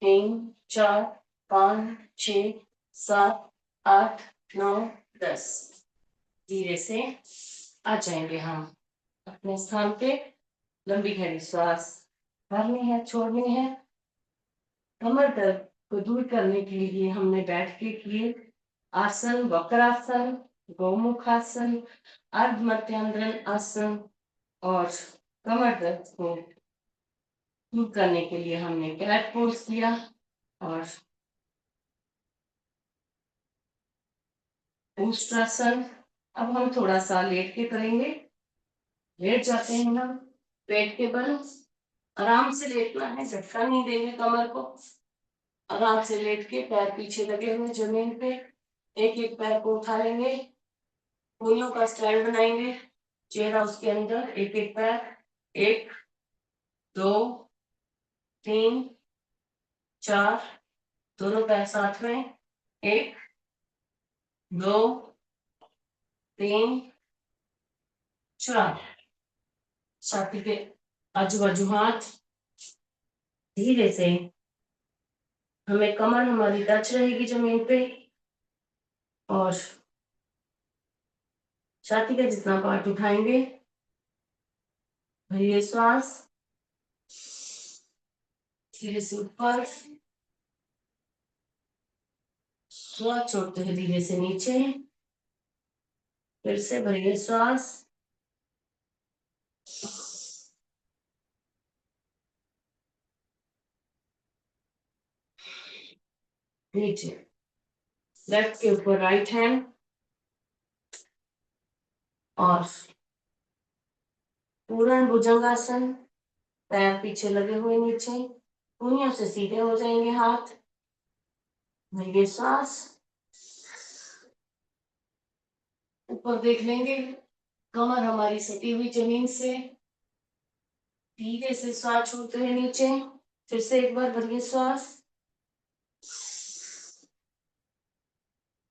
3 4 5 6 7 8 9 10। धीरे से आ जाएंगे हम अपने स्थान पे। लंबी गहरी श्वास भरनी है, छोड़नी है। कमर दर्द को दूर करने के लिए हमने बैठ के किए आसन, वक्रासन, गौमुख आसन, अर्ध मध्यांतरण आसन, और कमर दर्द को दूर करने के लिए हमने कैट पोज किया और उष्ट्रासन। अब हम थोड़ा सा लेट के करेंगे। लेट जाते हैं हम, पेट के बल, आराम से लेटना है, झटका नहीं देंगे कमर को। आराम से लेट के पैर पीछे लगे हुए जमीन पे, एक एक पैर को उठा लेंगे, उंगलियों का स्टैंड बनाएंगे, चेहरा उसके अंदर, एक एक पैर, 1 2 3 4, दोनों पैर साथ में, 1 2 3 4। छाती के आजू बाजू हाथ, धीरे से हमें कमर हमारी टच रहेगी जमीन पे, और छाती का जितना पार्ट उठाएंगे, भरिए श्वास, धीरे से ऊपर, श्वास छोड़ते हुए धीरे से नीचे, फिर से भरिए श्वास, नीचे। लेफ्ट के ऊपर राइट हैंड, और पूर्ण भुजंगासन, पैर पीछे लगे हुए नीचे, उंगलियों से सीधे हो जाएंगे हाथ, भरिए श्वास, ऊपर देख लेंगे, कमर हमारी सटी हुई जमीन से, धीरे से श्वास छोड़ते हुए नीचे, फिर से एक बार भरिए श्वास,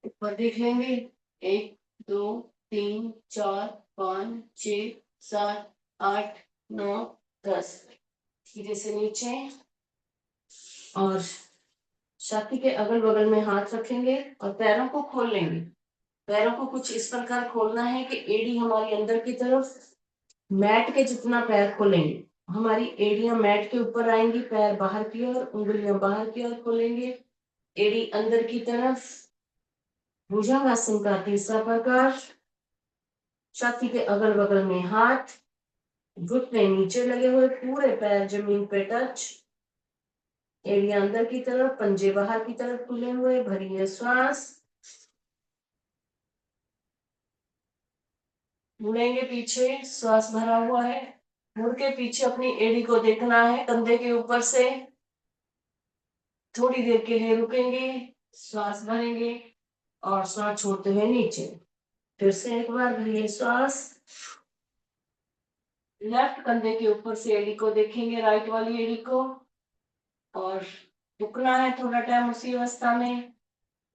ऊपर देख लेंगे, 1 2 3 4 5 6 7 8 9 10। धीरे से नीचे, और छाती के अगल बगल में हाथ रखेंगे और पैरों को खोल लेंगे। पैरों को कुछ इस प्रकार खोलना है कि एड़ी हमारी अंदर की तरफ, मैट के जितना पैर खोलेंगे, हमारी एड़ियां मैट के ऊपर आएंगी, पैर बाहर की ओर, उंगलियां बाहर की ओर खोलेंगे, एड़ी अंदर की तरफ। भुजंगासन का तीसरा प्रकार, छाती के अगल बगल में हाथ, घुटने नीचे लगे हुए, पूरे पैर जमीन पे टच, एड़ियां अंदर की तरफ, पंजे बाहर की तरफ खुले हुए, भरिए श्वास, मुड़ेंगे पीछे, श्वास भरा हुआ है, मुड़ के पीछे अपनी एड़ी को देखना है, कंधे के ऊपर से थोड़ी देर के लिए रुकेंगे, श्वास भरेंगे और श्वास छोड़ते हुए नीचे। फिर से एक बार भरिए श्वास, लेफ्ट कंधे के ऊपर से एड़ी को देखेंगे, राइट वाली एड़ी को, और रुकना है थोड़ा टाइम उसी अवस्था में,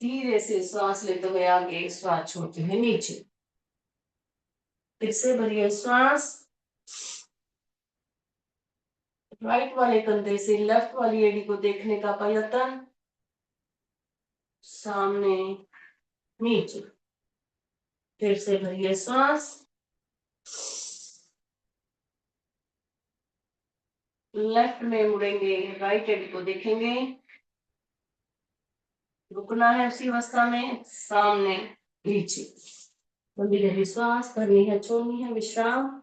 धीरे से श्वास लेते हुए आगे, श्वास छोड़ते हुए नीचे। फिर से भरिए श्वास, राइट वाले कंधे से लेफ्ट वाली एड़ी को देखने का प्रयत्न, सामने नीचे। फिर से भरिए श्वास, लेफ्ट में मुड़ेंगे, राइट एड़ी को देखेंगे, रुकना है उसी अवस्था में, सामने नीचे। लंबी गहरी श्वास भरनी है, छोड़नी है, विश्राम।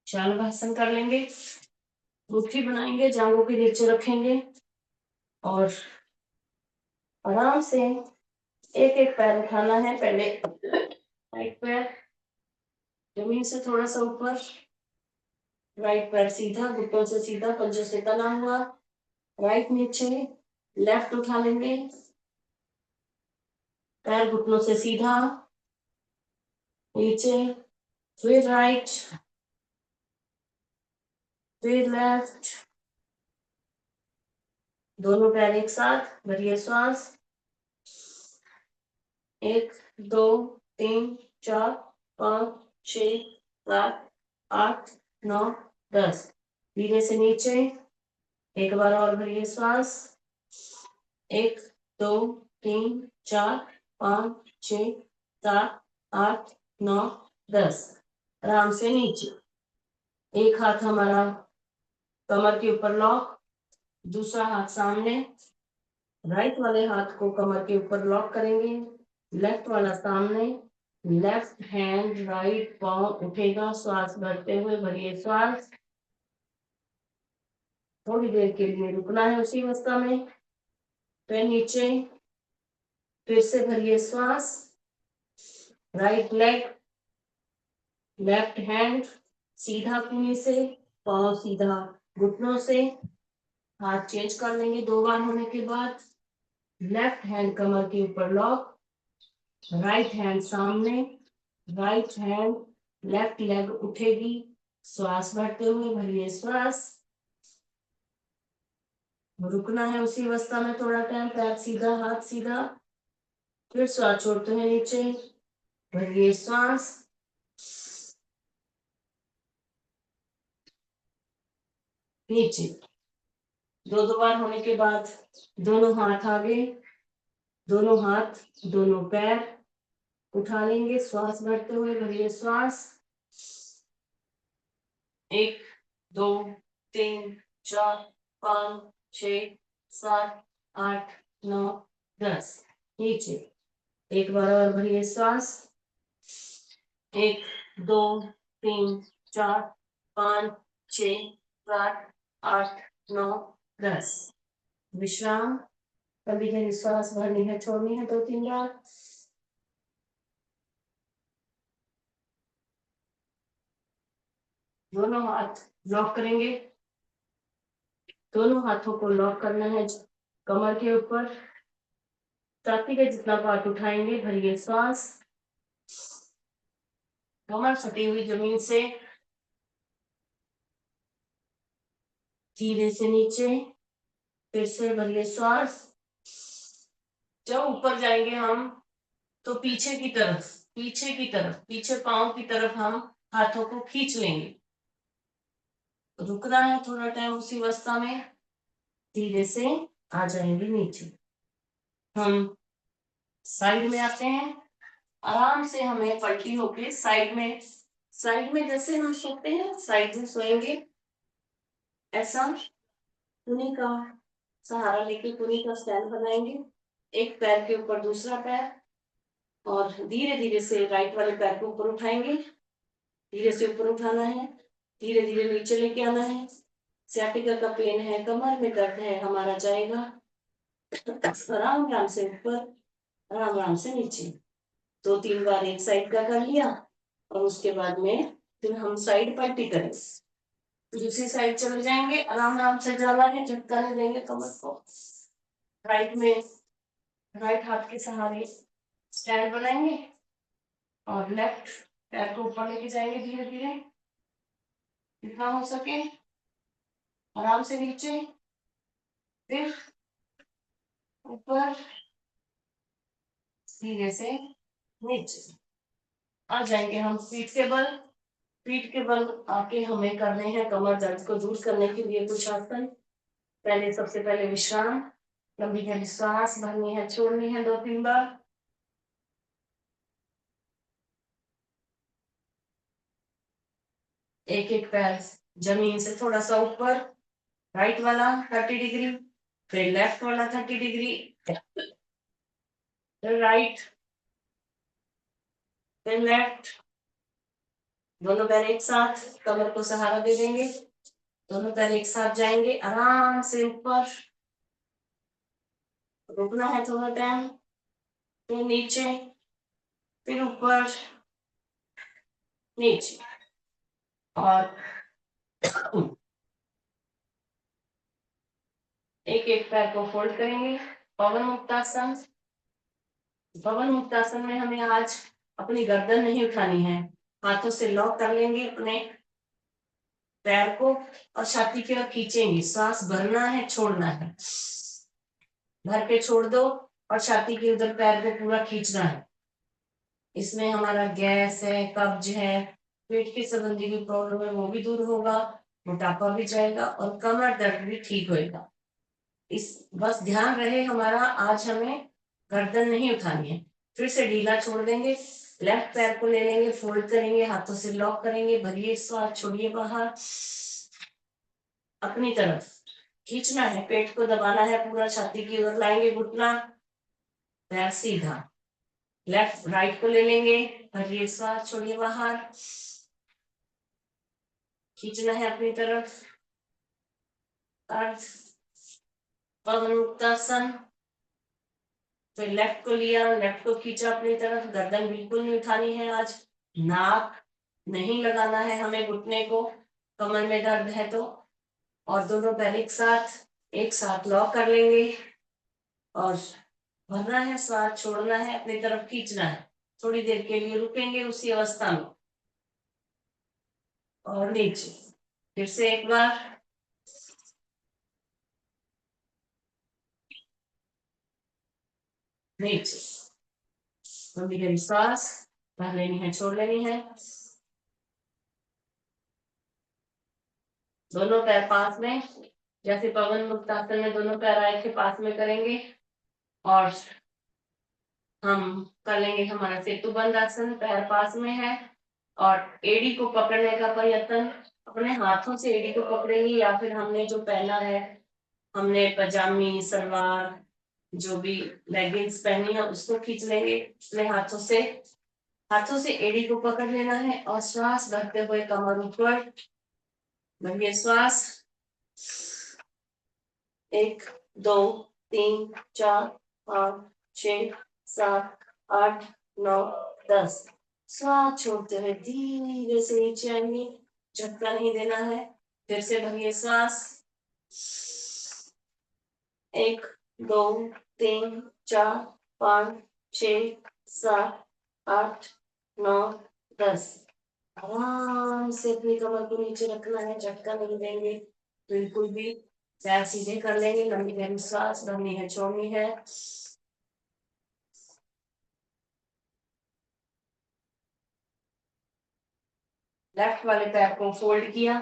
चालवासन कर लेंगे, मुट्ठी बनाएंगे, जांघों के नीचे रखेंगे और आराम से एक एक पैर उठाना है। पहले राइट पैर जमीन से थोड़ा सा ऊपर, राइट पैर सीधा, घुटनों से सीधा, पंजों से तना हुआ, राइट नीचे, लेफ्ट उठा लेंगे, पैर घुटनों से सीधा नीचे, फिर राइट, फिर लेफ्ट, दोनों पैर एक साथ, भरिए श्वास, 1 2 3 4 5 6 7 8 9 10। धीरे से नीचे, एक बार और भरिए श्वास, 1 2 3 4 5 6 7 8 9 10। आराम से नीचे, एक हाथ हमारा कमर के ऊपर लॉक, दूसरा हाथ सामने, राइट वाले हाथ को कमर के ऊपर लॉक करेंगे, लेफ्ट वाला सामने, लेफ्ट हैंड राइट पांव उठेगा, श्वास भरते हुए, भरिए श्वास, थोड़ी देर के लिए रुकना है उसी अवस्था में, फिर नीचे, फिर से भरिए श्वास, राइट लेग, लेफ्ट हैंड सीधा कूल्हे से, पांव सीधा घुटनों से, हाथ चेंज कर लेंगे 2 बार होने के बाद, लेफ्ट हैंड कमर के ऊपर लॉक, राइट हैंड सामने, राइट हैंड, लेफ्ट लेग उठेगी, श्वास भरते हुए, भरिए श्वास, रुकना है उसी अवस्था में थोड़ा टाइम, पैर सीधा, हाथ सीधा, फिर श्वास छोड़ते हुए नीचे, भरिए श्वास, नीचे, 2 बार होने के बाद दोनों हाथ आगे, दोनों हाथ, दोनों पैर उठा लेंगे, श्वास भरते हुए, भरिए श्वास, 1 2 3 4 5 6 7 8 9 10। नीचे, एक बार और भरिए श्वास, 1 2 3 4 5 6 7 8 9 10। विश्राम, कभी कभी श्वास भरनी है, छोड़नी है 2-3 बार। दोनों हाथ लॉक करेंगे, दोनों हाथों को लॉक करना है कमर के ऊपर, छाती का जितना पार्ट उठाएंगे, भरिए श्वास, कमर सटी हुई जमीन से, धीरे से नीचे, फिर से भरिए श्वास, जब ऊपर जाएंगे हम तो पीछे की तरफ, पीछे की तरफ, पीछे पांव की तरफ हम हाथों को खींच लेंगे, रुकना है थोड़ा टाइम उसी अवस्था में, धीरे से आ जाएंगे नीचे। हम साइड में आते हैं, आराम से हमें पलटी होके साइड में जैसे हम सोते हैं साइड में सोएंगे, ऐसा कुनी का सहारा लेके कुनी का स्टैंड बनाएंगे, एक पैर के ऊपर दूसरा पैर, और धीरे धीरे से राइट वाले पैर को ऊपर उठाएंगे, धीरे से ऊपर उठाना है, धीरे धीरे नीचे लेके आना है, सियाटिका का पेन है, कमर में दर्द है, हमारा जाएगा आराम आराम से ऊपर, आराम आराम से नीचे, 2-3 बार एक साइड का कर लिया, और उसके बाद में फिर हम साइड पलटी करें, दूसरी साइड चले जाएंगे, आराम आराम से जाना है, झटका नहीं देंगे कमर को, राइट में राइट हाथ के सहारे स्टैंड बनाएंगे, और लेफ्ट पैर को ऊपर लेके जाएंगे धीरे धीरे, जितना हो सके, आराम से नीचे, फिर ऊपर, धीरे से नीचे आ जाएंगे हम पीठ के बल, पीठ के बल आके हमें करने हैं कमर दर्द को दूर करने के लिए कुछ आसन। पहले सबसे पहले विश्राम, लंबी गहरी सांस भरनी है, छोड़नी है 2-3 बार, एक एक पैर जमीन से थोड़ा सा ऊपर, राइट वाला 30 डिग्री, फिर लेफ्ट वाला 30 डिग्री, फिर राइट, फिर लेफ्ट, दोनों पैर एक साथ, कमर को सहारा दे देंगे, दोनों पैर एक साथ जाएंगे, आराम से ऊपर, रुकना है थोड़ा टाइम, फिर नीचे, फिर ऊपर, नीचे, और एक एक पैर को फोल्ड करेंगे। पवन मुक्तासन। पवन मुक्तासन में हमें आज अपनी गर्दन नहीं उठानी है, हाथों से लॉक कर लेंगे अपने पैर को और छाती की ओर खींचेंगे। सांस भरना है, छोड़ना है, भर के छोड़ दो और छाती के उधर पैर को पूरा खींचना है। इसमें हमारा गैस है, कब्ज है, पेट के संबंधी भी प्रॉब्लम है वो भी दूर होगा, मोटापा भी जाएगा और कमर दर्द भी ठीक होएगा। इस बस ध्यान रहे हमारा, आज हमें गर्दन नहीं उठानी है। फिर से ढीला छोड़ देंगे, लेफ्ट पैर को ले लेंगे, फोल्ड करेंगे, हाथों से लॉक करेंगे, भरिए श्वास, छोड़िए बाहर, अपनी तरफ खींचना है, पेट को दबाना है पूरा, छाती की ओर लाएंगे घुटना, पैर सीधा, लेफ्ट राइट को ले लेंगे, भरिए श्वास, छोड़िए बाहर, खींचना है अपनी तरफ, पवन मुक्तासन। फिर लेफ्ट को लिया, लेफ्ट को खींचा अपनी तरफ, गर्दन बिल्कुल नहीं उठानी है आज, नाक नहीं लगाना है हमें घुटने को, कमर में दर्द है तो, और दोनों पैर एक साथ लॉक कर लेंगे और भरना है श्वास, छोड़ना है, अपनी तरफ खींचना है, थोड़ी देर के लिए रुकेंगे उसी अवस्था में, और नीचे, फिर से एक बार, नीचे, थोड़ी देर श्वास भर लेनी है, छोड़ लेनी है, दोनों पैर पास में, जैसे पवन मुक्तासन में दोनों पैर आए थे पास में करेंगे, और हम कर लेंगे हमारा सेतु बंद आसन, पैर पास में है, और एड़ी को पकड़ने का प्रयत्न, अपने हाथों से एड़ी को पकड़ेंगे, या फिर हमने जो पहना है, हमने पजामी सलवार जो भी लेगिंग्स पहनी है उसको खींच लेंगे अपने हाथों से एड़ी को पकड़ लेना है, और श्वास भरते हुए कमर ऊपर, भरिए श्वास, 1 2 3 4 5 6 7 8 9 10। श्वास छोड़ते हुए धीरे से नीचे आएंगे, झटका नहीं देना है, फिर से भरिए श्वास, 1 2 3 4 5 6 7 8 9 10। आराम से अपनी कमर को नीचे रखना है, झटका नहीं देंगे बिल्कुल भी, पैर सीधे कर लेंगे, लंबी गहरी सांस भरनी है, छोड़नी है, लेफ्ट वाले पैर को फोल्ड किया,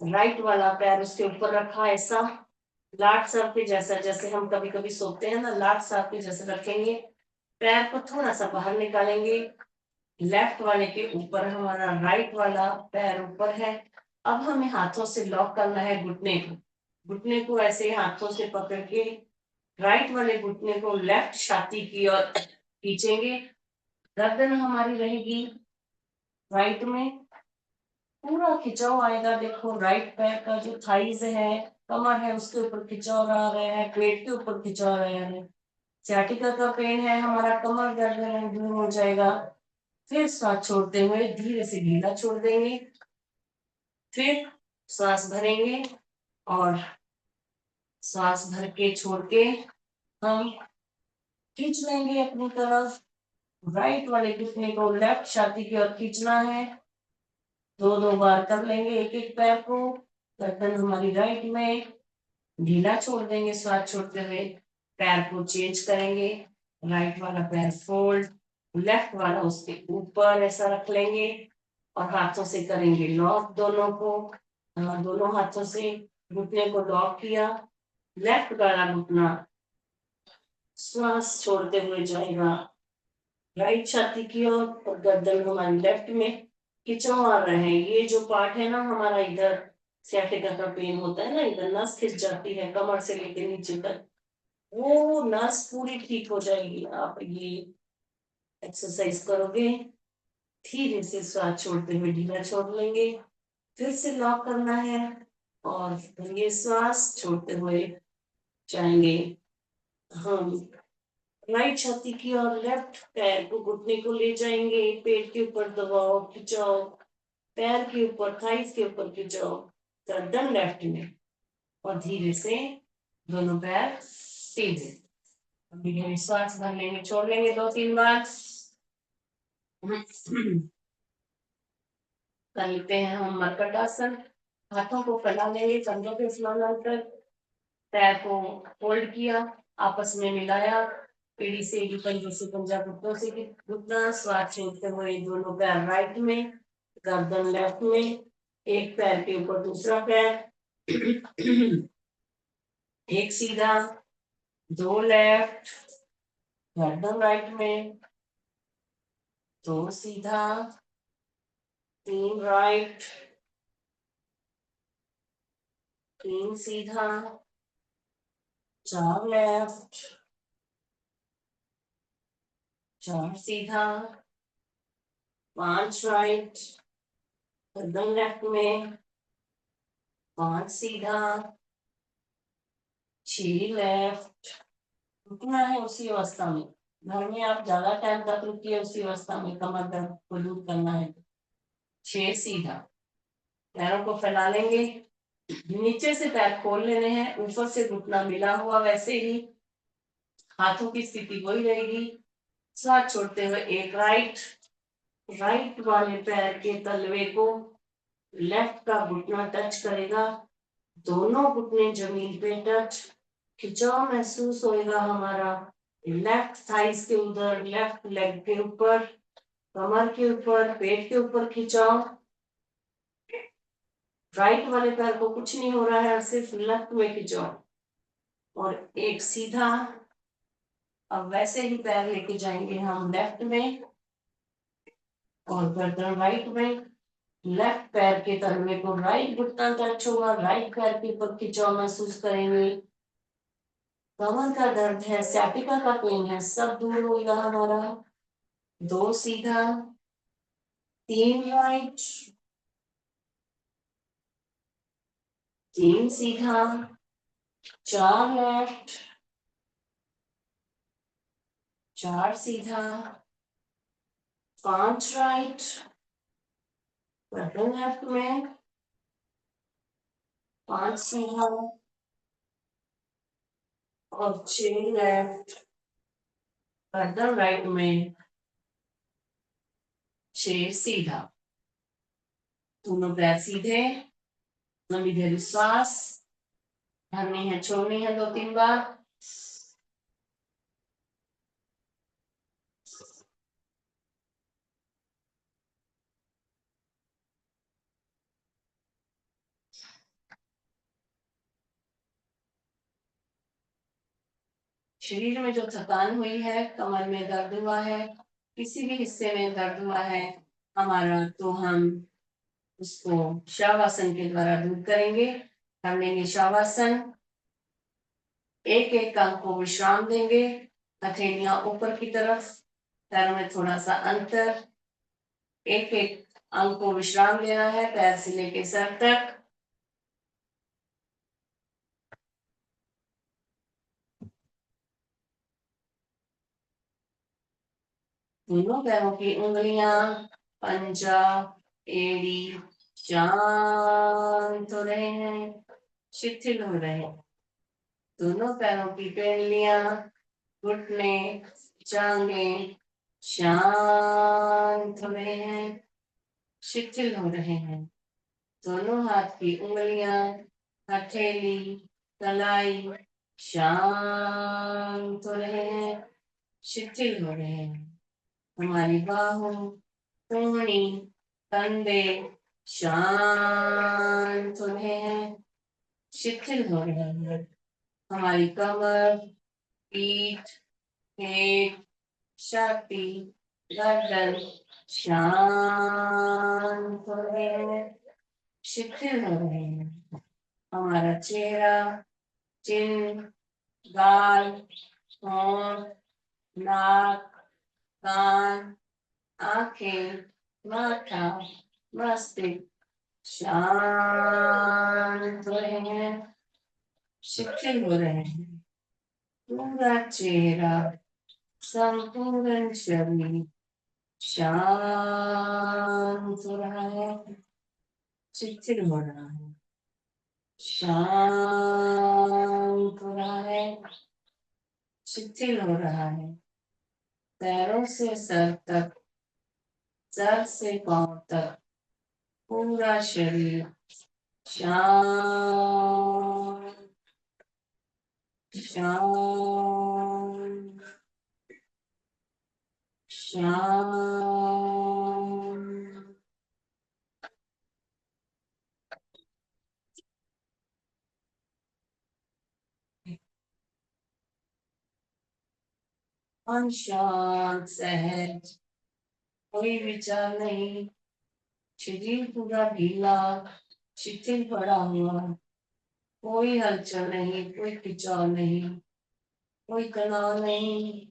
राइट वाला पैर उसके ऊपर रखा, ऐसा लाट साफ के जैसा, जैसे हम कभी कभी सोते हैं ना, लाट साफ के जैसे रखेंगे, पैर को थोड़ा सा बाहर निकालेंगे, लेफ्ट वाले के ऊपर हमारा राइट वाला पैर ऊपर है। अब हमें हाथों से लॉक करना है घुटने को ऐसे हाथों से पकड़ के राइट वाले घुटने को लेफ्ट छाती की ओर खींचेंगे, गर्दन हमारी रहेगी राइट में, पूरा खिंचाव आएगा, देखो राइट पैर का जो थाइज है, कमर है, उसके ऊपर खिंचाव आ रहा है, पेट के ऊपर खिंचाव आ रहा है, सियाटिका का पेन है हमारा, कमर दर्द है, दूर हो जाएगा। फिर सांस छोड़ते हुए धीरे से ढीला छोड़ देंगे, फिर सांस भरेंगे और सांस भर के छोड़ के हम खींच लेंगे अपनी तरफ, राइट वाले घुटने को लेफ्ट छाती की ओर खींचना है, 2 बार कर लेंगे एक एक पैर को, गर्दन हमारी राइट में, ढीला छोड़ देंगे श्वास छोड़ते हुए, पैर को चेंज करेंगे, राइट वाला पैर फोल्ड, लेफ्ट वाला उसके ऊपर ऐसा रख लेंगे, और हाथों से करेंगे लॉक दोनों को, दोनों हाथों से घुटने को लॉक किया, लेफ्ट वाला घुटना श्वास छोड़ते हुए जाएगा राइट छाती की ओर, और गर्दन हमारी लेफ्ट में, खिंचाव आ रहे हैं, ये जो पार्ट है ना हमारा, इधर sciatica का पेन होता है ना, इधर नस खिंच जाती है कमर से लेकर नीचे तक, वो नस पूरी ठीक हो जाएगी, आप ये एक्सरसाइज करोगे, धीरे से श्वास छोड़ते हुए ढीला छोड़ लेंगे, फिर से लॉक करना है, और ये श्वास छोड़ते हुए जाएंगे हम राइट छाती की और लेफ्ट पैर को घुटने को ले जाएंगे, पेट के ऊपर दबाओ, खिंचाओ, पैर के ऊपर, थाइस के ऊपर खिंचाओ, गर्दन लेफ्ट में, और धीरे से दोनों पैर सीधे। अभी गहरी सांस भर लेंगे, छोड़ लेंगे 2-3 बार। कर लेते हैं हम मरकट आसन। हाथों को फैला लेंगे, कंधों पे समान कर, पैर को फोल्ड किया, आपस में मिलाया, एड़ी से एड़ी, पंजे से पंजा, घुटनों से घुटना, श्वास छोड़ते हुए दोनों पैर राइट में, गर्दन लेफ्ट में, एक पैर के ऊपर दूसरा पैर, एक सीधा, दो लेफ्ट, गर्दन राइट में, दो सीधा, तीन राइट, तीन सीधा, चार लेफ्ट, चार सीधा, पांच राइट, गर्दन लेफ्ट में, पांच सीधा, छह लेफ्ट। रुकना है उसी अवस्था में। घर में आप ज्यादा टाइम तक रुकिए उसी अवस्था में, कमर दर्द को दूर करना है। छह सीधा, पैरों को फैला लेंगे, नीचे से पैर खोल लेने हैं, ऊपर से घुटना मिला हुआ वैसे ही, हाथों की स्थिति वही रहेगी। सांस छोड़ते हुए एक राइट, राइट वाले पैर के तलवे को लेफ्ट का घुटना टच करेगा, दोनों घुटने जमीन पे टच, खिंचाव महसूस होएगा हमारा लेफ्ट थाइस के उधर, लेफ्ट लेग के ऊपर, कमर के ऊपर, पेट के ऊपर खिंचाव। राइट वाले पैर को कुछ नहीं हो रहा है, सिर्फ लेफ्ट में खिंचाव। और एक सीधा, अब वैसे ही पैर लेके जाएंगे हम लेफ्ट में और गर्दन राइट में, लेफ्ट पैर के तलवे को राइट घुटना टच होगा, राइट पैर के ऊपर खिंचाव महसूस करेंगे। कमर का दर्द है, सैटिका का पेन है, सब दूर होगा हमारा। दो सीधा, तीन राइट, तीन सीधा, चार लेफ्ट, चार सीधा, पांच राइट, गर्दन लेफ्ट में, पांच सीधा और छह लेफ्ट, गर्दन राइट में, छह सीधा, दोनों पैर सीधे। लंबी गहरी सांस भरनी है, छोड़नी है 2-3 बार। शरीर में जो थकान हुई है, कमर में दर्द हुआ है, किसी भी हिस्से में दर्द हुआ है हमारा, तो हम उसको शवासन के द्वारा दूर करेंगे। कर लेंगे शवासन, एक एक अंग को विश्राम देंगे, हथेलियां ऊपर की तरफ, पैरों में थोड़ा सा अंतर, एक एक अंग को विश्राम देना है, पैर से लेके सर तक। दोनों पैरों की उंगलियां, पंजा, एड़ी शांत हो रहे हैं, शिथिल हो रहे हैं। दोनों पैरों की पेंडलियां, घुटने, जांघे शांत हो रहे हैं, शिथिल हो रहे हैं। दोनों हाथ की उंगलियां, हथेली, कलाई शांत हो रहे हैं, शिथिल हो रहे हैं। हमारी बाहों, टूंगनी, कंधे शांत हो रहे हैं, शिथिल हो रहे हैं। हमारी कमर, पीठ, पेट, छाती, गर्दन शांत हो रहे हैं, शिथिल हो रहे हैं। हमारा चेहरा, चिन, गाल, होंठ, नाक, कान, आंखें, माथा, मस्तिष्क शांत हो रहे हैं, शिथिल हो रहे हैं। पूरा चेहरा, संपूर्ण शरीर शांत हो रहा है, शिथिल हो रहा है, शांत हो रहा है, शिथिल हो रहा है। पैरों से सर तक, सर से पांव तक पूरा शरीर शांत, शांत, शांत। मन शांत, सहज, कोई विचार नहीं, शरीर पूरा ढीला, शिथिल पड़ा हुआ, कोई हलचल नहीं, कोई खिंचाव नहीं, कोई तनाव नहीं।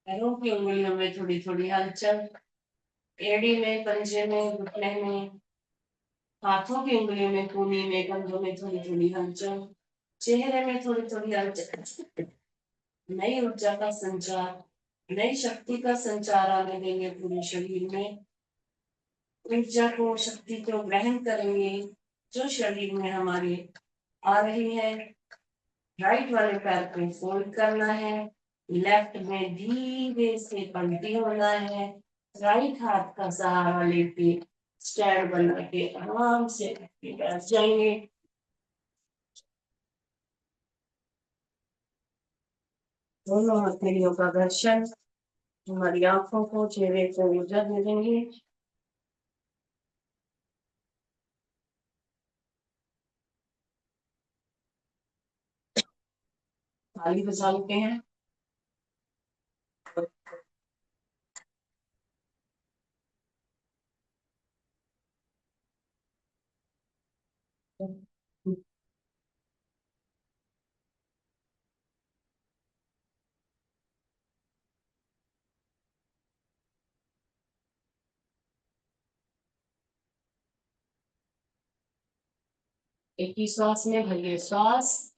पैरों की उंगलियों में थोड़ी थोड़ी हलचल, एड़ी में, पंजे में, घुटने में, हाथों की उंगलियों में, कूनी में, कंधों में थोड़ी थोड़ी हलचल, चेहरे में थोड़ी थोड़ी हलचल। नई ऊर्जा का संचार, नई शक्ति का संचार आने देंगे पूरे शरीर में। ऊर्जा को, शक्ति को ग्रहण करेंगे जो शरीर में हमारे आ रही है। राइट वाले पैर को फोल्ड करना है, लेफ्ट में धीरे से पलटी होना है, राइट हाथ का सहारा लेके स्टैंड बना के आराम से बैठ जाएंगे। दोनों हथेलियों का घर्षण हमारी आंखों को, चेहरे को ऊर्जा दे देंगे। ताली बजा लेते हैं। एक ही श्वास में भरिए श्वास,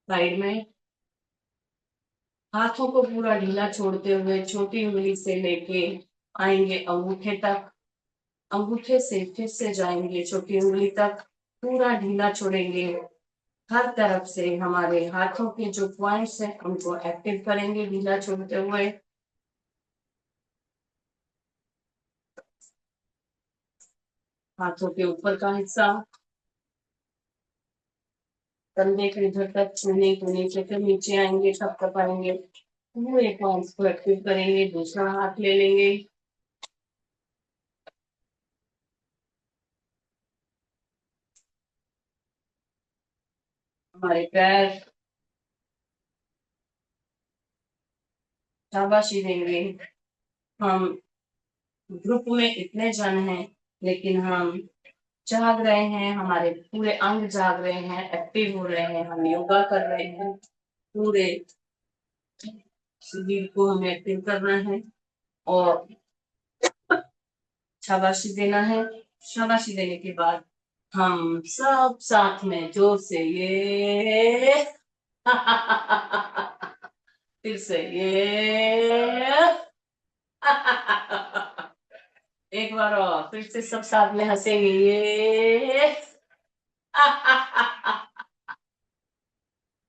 साइड में हाथों को पूरा ढीला छोड़ते हुए छोटी उंगली से लेके आएंगे अंगूठे तक, अंगूठे से फिर से जाएंगे छोटी उंगली तक, पूरा ढीला छोड़ेंगे। हर तरफ से हमारे हाथों के जो पॉइंट्स हैं उनको एक्टिव करेंगे ढीला छोड़ते हुए। हाथों के ऊपर का हिस्सा कंधे के इधर तक छूने को नीचे, फिर नीचे आएंगे, थपथपाएंगे, पूरे पॉइंट्स को एक्टिव करेंगे। दूसरा हाथ ले लेंगे, हमारे पैर, शाबाशी देंगे। हम ग्रुप में इतने जन हैं लेकिन हम जाग रहे हैं, हमारे पूरे अंग जाग रहे हैं, एक्टिव हो रहे हैं, हम योगा कर रहे हैं। पूरे शरीर को हमें एक्टिव करना है और शाबाशी देना है। शाबाशी देने के बाद हम सब साथ में जोर से ये फिर से ये एक बार और फिर से सब साथ में हंसेंगे ये।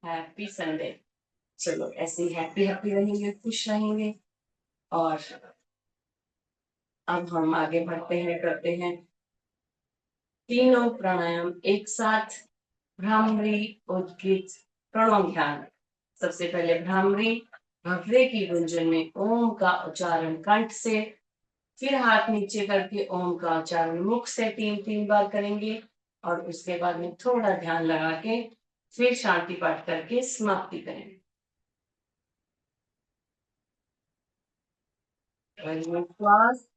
Happy Sunday. चलो ऐसे ही हैप्पी हैप्पी रहेंगे, खुश रहेंगे। और अब हम आगे बढ़ते हैं, करते हैं तीनों प्राणायाम एक साथ। भ्रामरी, उद्गित, प्रणव ध्यान। सबसे पहले भ्रामरी, भवरे की गुंजन में ओम का उच्चारण कंठ से, फिर हाथ नीचे करके ओम का उच्चारण मुख से 3-3 बार करेंगे। और उसके बाद में थोड़ा ध्यान लगा के फिर शांति पाठ करके समाप्ति करें। श्वास।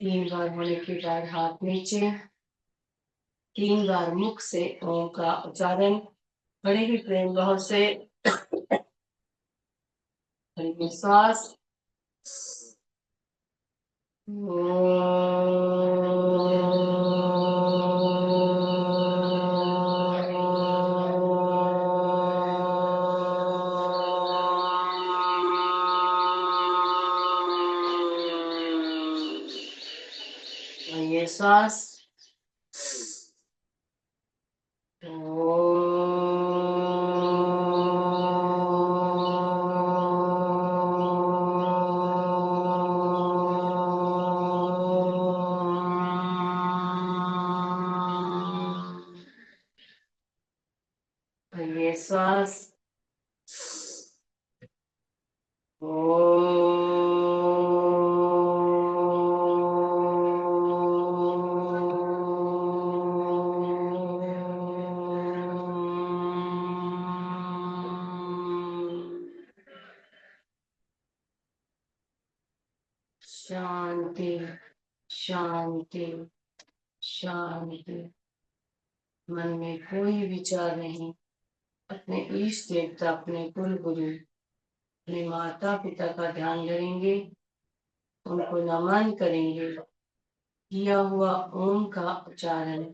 तीन बार होने के बाद हाथ नीचे। तीन बार मुख से ओम का उच्चारण बड़े ही प्रेम भाव से। श्वास। ये श्वास। ये श्वास। शांति शांति शांति। मन में कोई विचार नहीं। अपने इष्ट देवता, अपने कुल गुरु, अपने माता पिता का ध्यान करेंगे, उनको नमन करेंगे। किया हुआ ओम का उच्चारण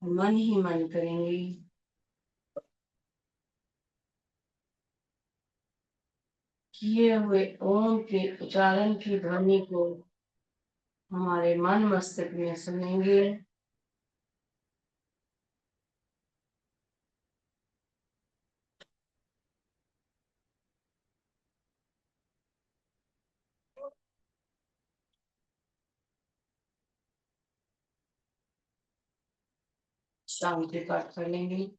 मन ही मन करेंगे। किए हुए ओम के उच्चारण की ध्वनि को हमारे मन मस्तिष्क में सुनेंगे। शांति पाठ कर लेंगे।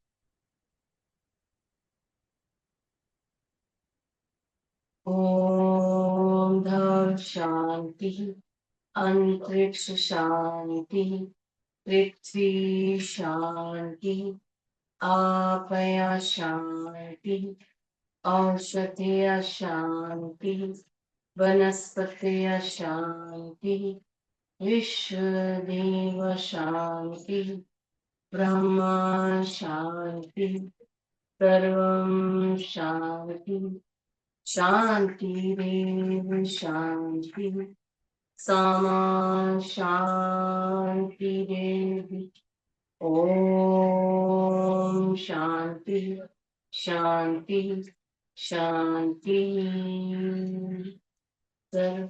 ओम धम शांति। अंतरिक्ष शांति। पृथ्वी शांति। आपया शांति। औषधीय शांति। वनस्पतय शांति। विश्वदेव शांति। ब्रह्मा शांति। सर्वं शांति। शांतिरेव शांति। सामा शांतिरेव। ओम शांति शांति शांति। सर्व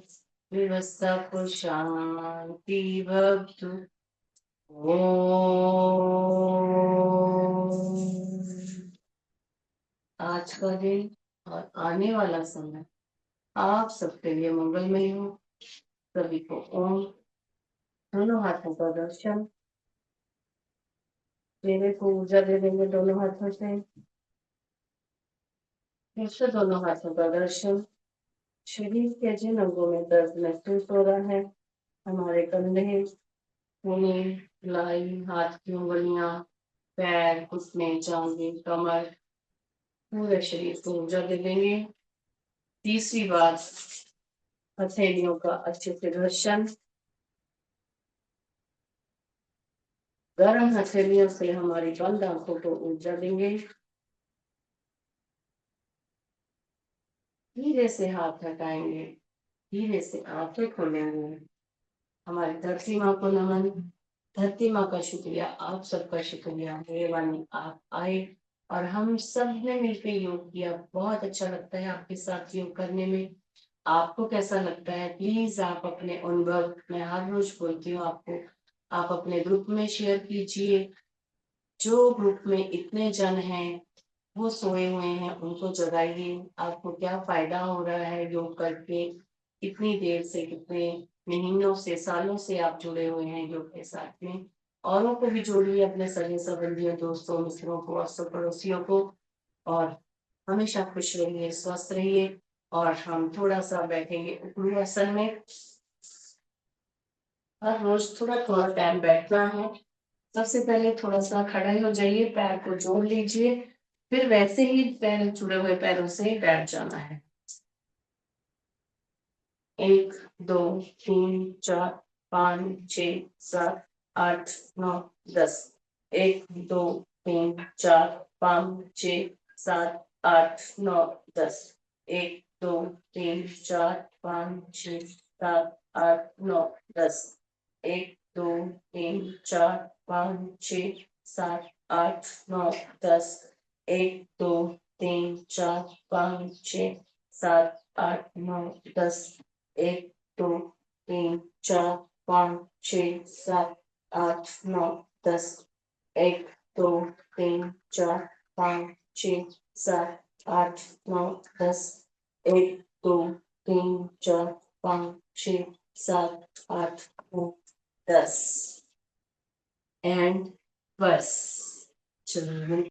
व्यवस्था को शांति भवतु। ओम। आज का दिन और आने वाला समय आप सबके लिए मंगलमय हो। सभी को ओम। दोनों हाथों का दर्शन। चेहरे को ऊर्जा दे देंगे दोनों हाथों से। फिर से दोनों हाथों का दर्शन। शरीर के जिन अंगों में दर्द महसूस हो रहा है, हमारे कंधे, कूल्हे, लाई, हाथ की उंगलियां, पैर, घुटने, जांघें, कमर, पूरे शरीर को ऊर्जा दे देंगे। तीसरी बात, हथेलियों का अच्छे से घर्षण। गर्म हथेलियों से हमारी बंद आंखों को ऊर्जा देंगे। धीरे से हाथ हटाएंगे, धीरे से आंखें खोलेंगे। हमारी धरती माँ को नमन। धरती माँ का शुक्रिया, आप सबका शुक्रिया। मेहरबानी आप आए और हम सब ने मिलकर योग किया। बहुत अच्छा लगता है आपके साथ योग करने में। आपको कैसा लगता है प्लीज आप अपने अनुभव, मैं हर रोज बोलती हूँ आपको, आप अपने ग्रुप में शेयर कीजिए। जो ग्रुप में इतने जन हैं वो सोए हुए हैं, उनको जगाइए। आपको क्या फायदा हो रहा है योग करके, कितनी देर से, कितने महीनों से, सालों से आप जुड़े हुए हैं योग के साथ में। औरों को भी जोड़िए, अपने सगे संबंधियों, दोस्तों, मित्रों को, अड़ोस पड़ोसियों को। और हमेशा खुश रहिए, स्वस्थ रहिए। और हम थोड़ा सा बैठेंगे उखड़ू आसन में। हर रोज थोड़ा थोड़ा टाइम बैठना है। सबसे पहले थोड़ा सा खड़े हो जाइए, पैर को जोड़ लीजिए, फिर वैसे ही पैर, जुड़े हुए पैरों से बैठ जाना है। 1 2 3 4 5 6 7 8 9 10। 1 2 3 4 5 6 7 8 9 10। 1 2 3 4 5 6 7 8 9 10। 1 2 3 4 5 6 7 8 9 10। 1 2 3 4 5 6 7 8 9 10। 1 2 3 4 5 6 7 8 9 10। 1 2 3 4 5 6 7 8 9 10। 1 2 3 4 5 6 7 8 9 10। एंड बस, चलो।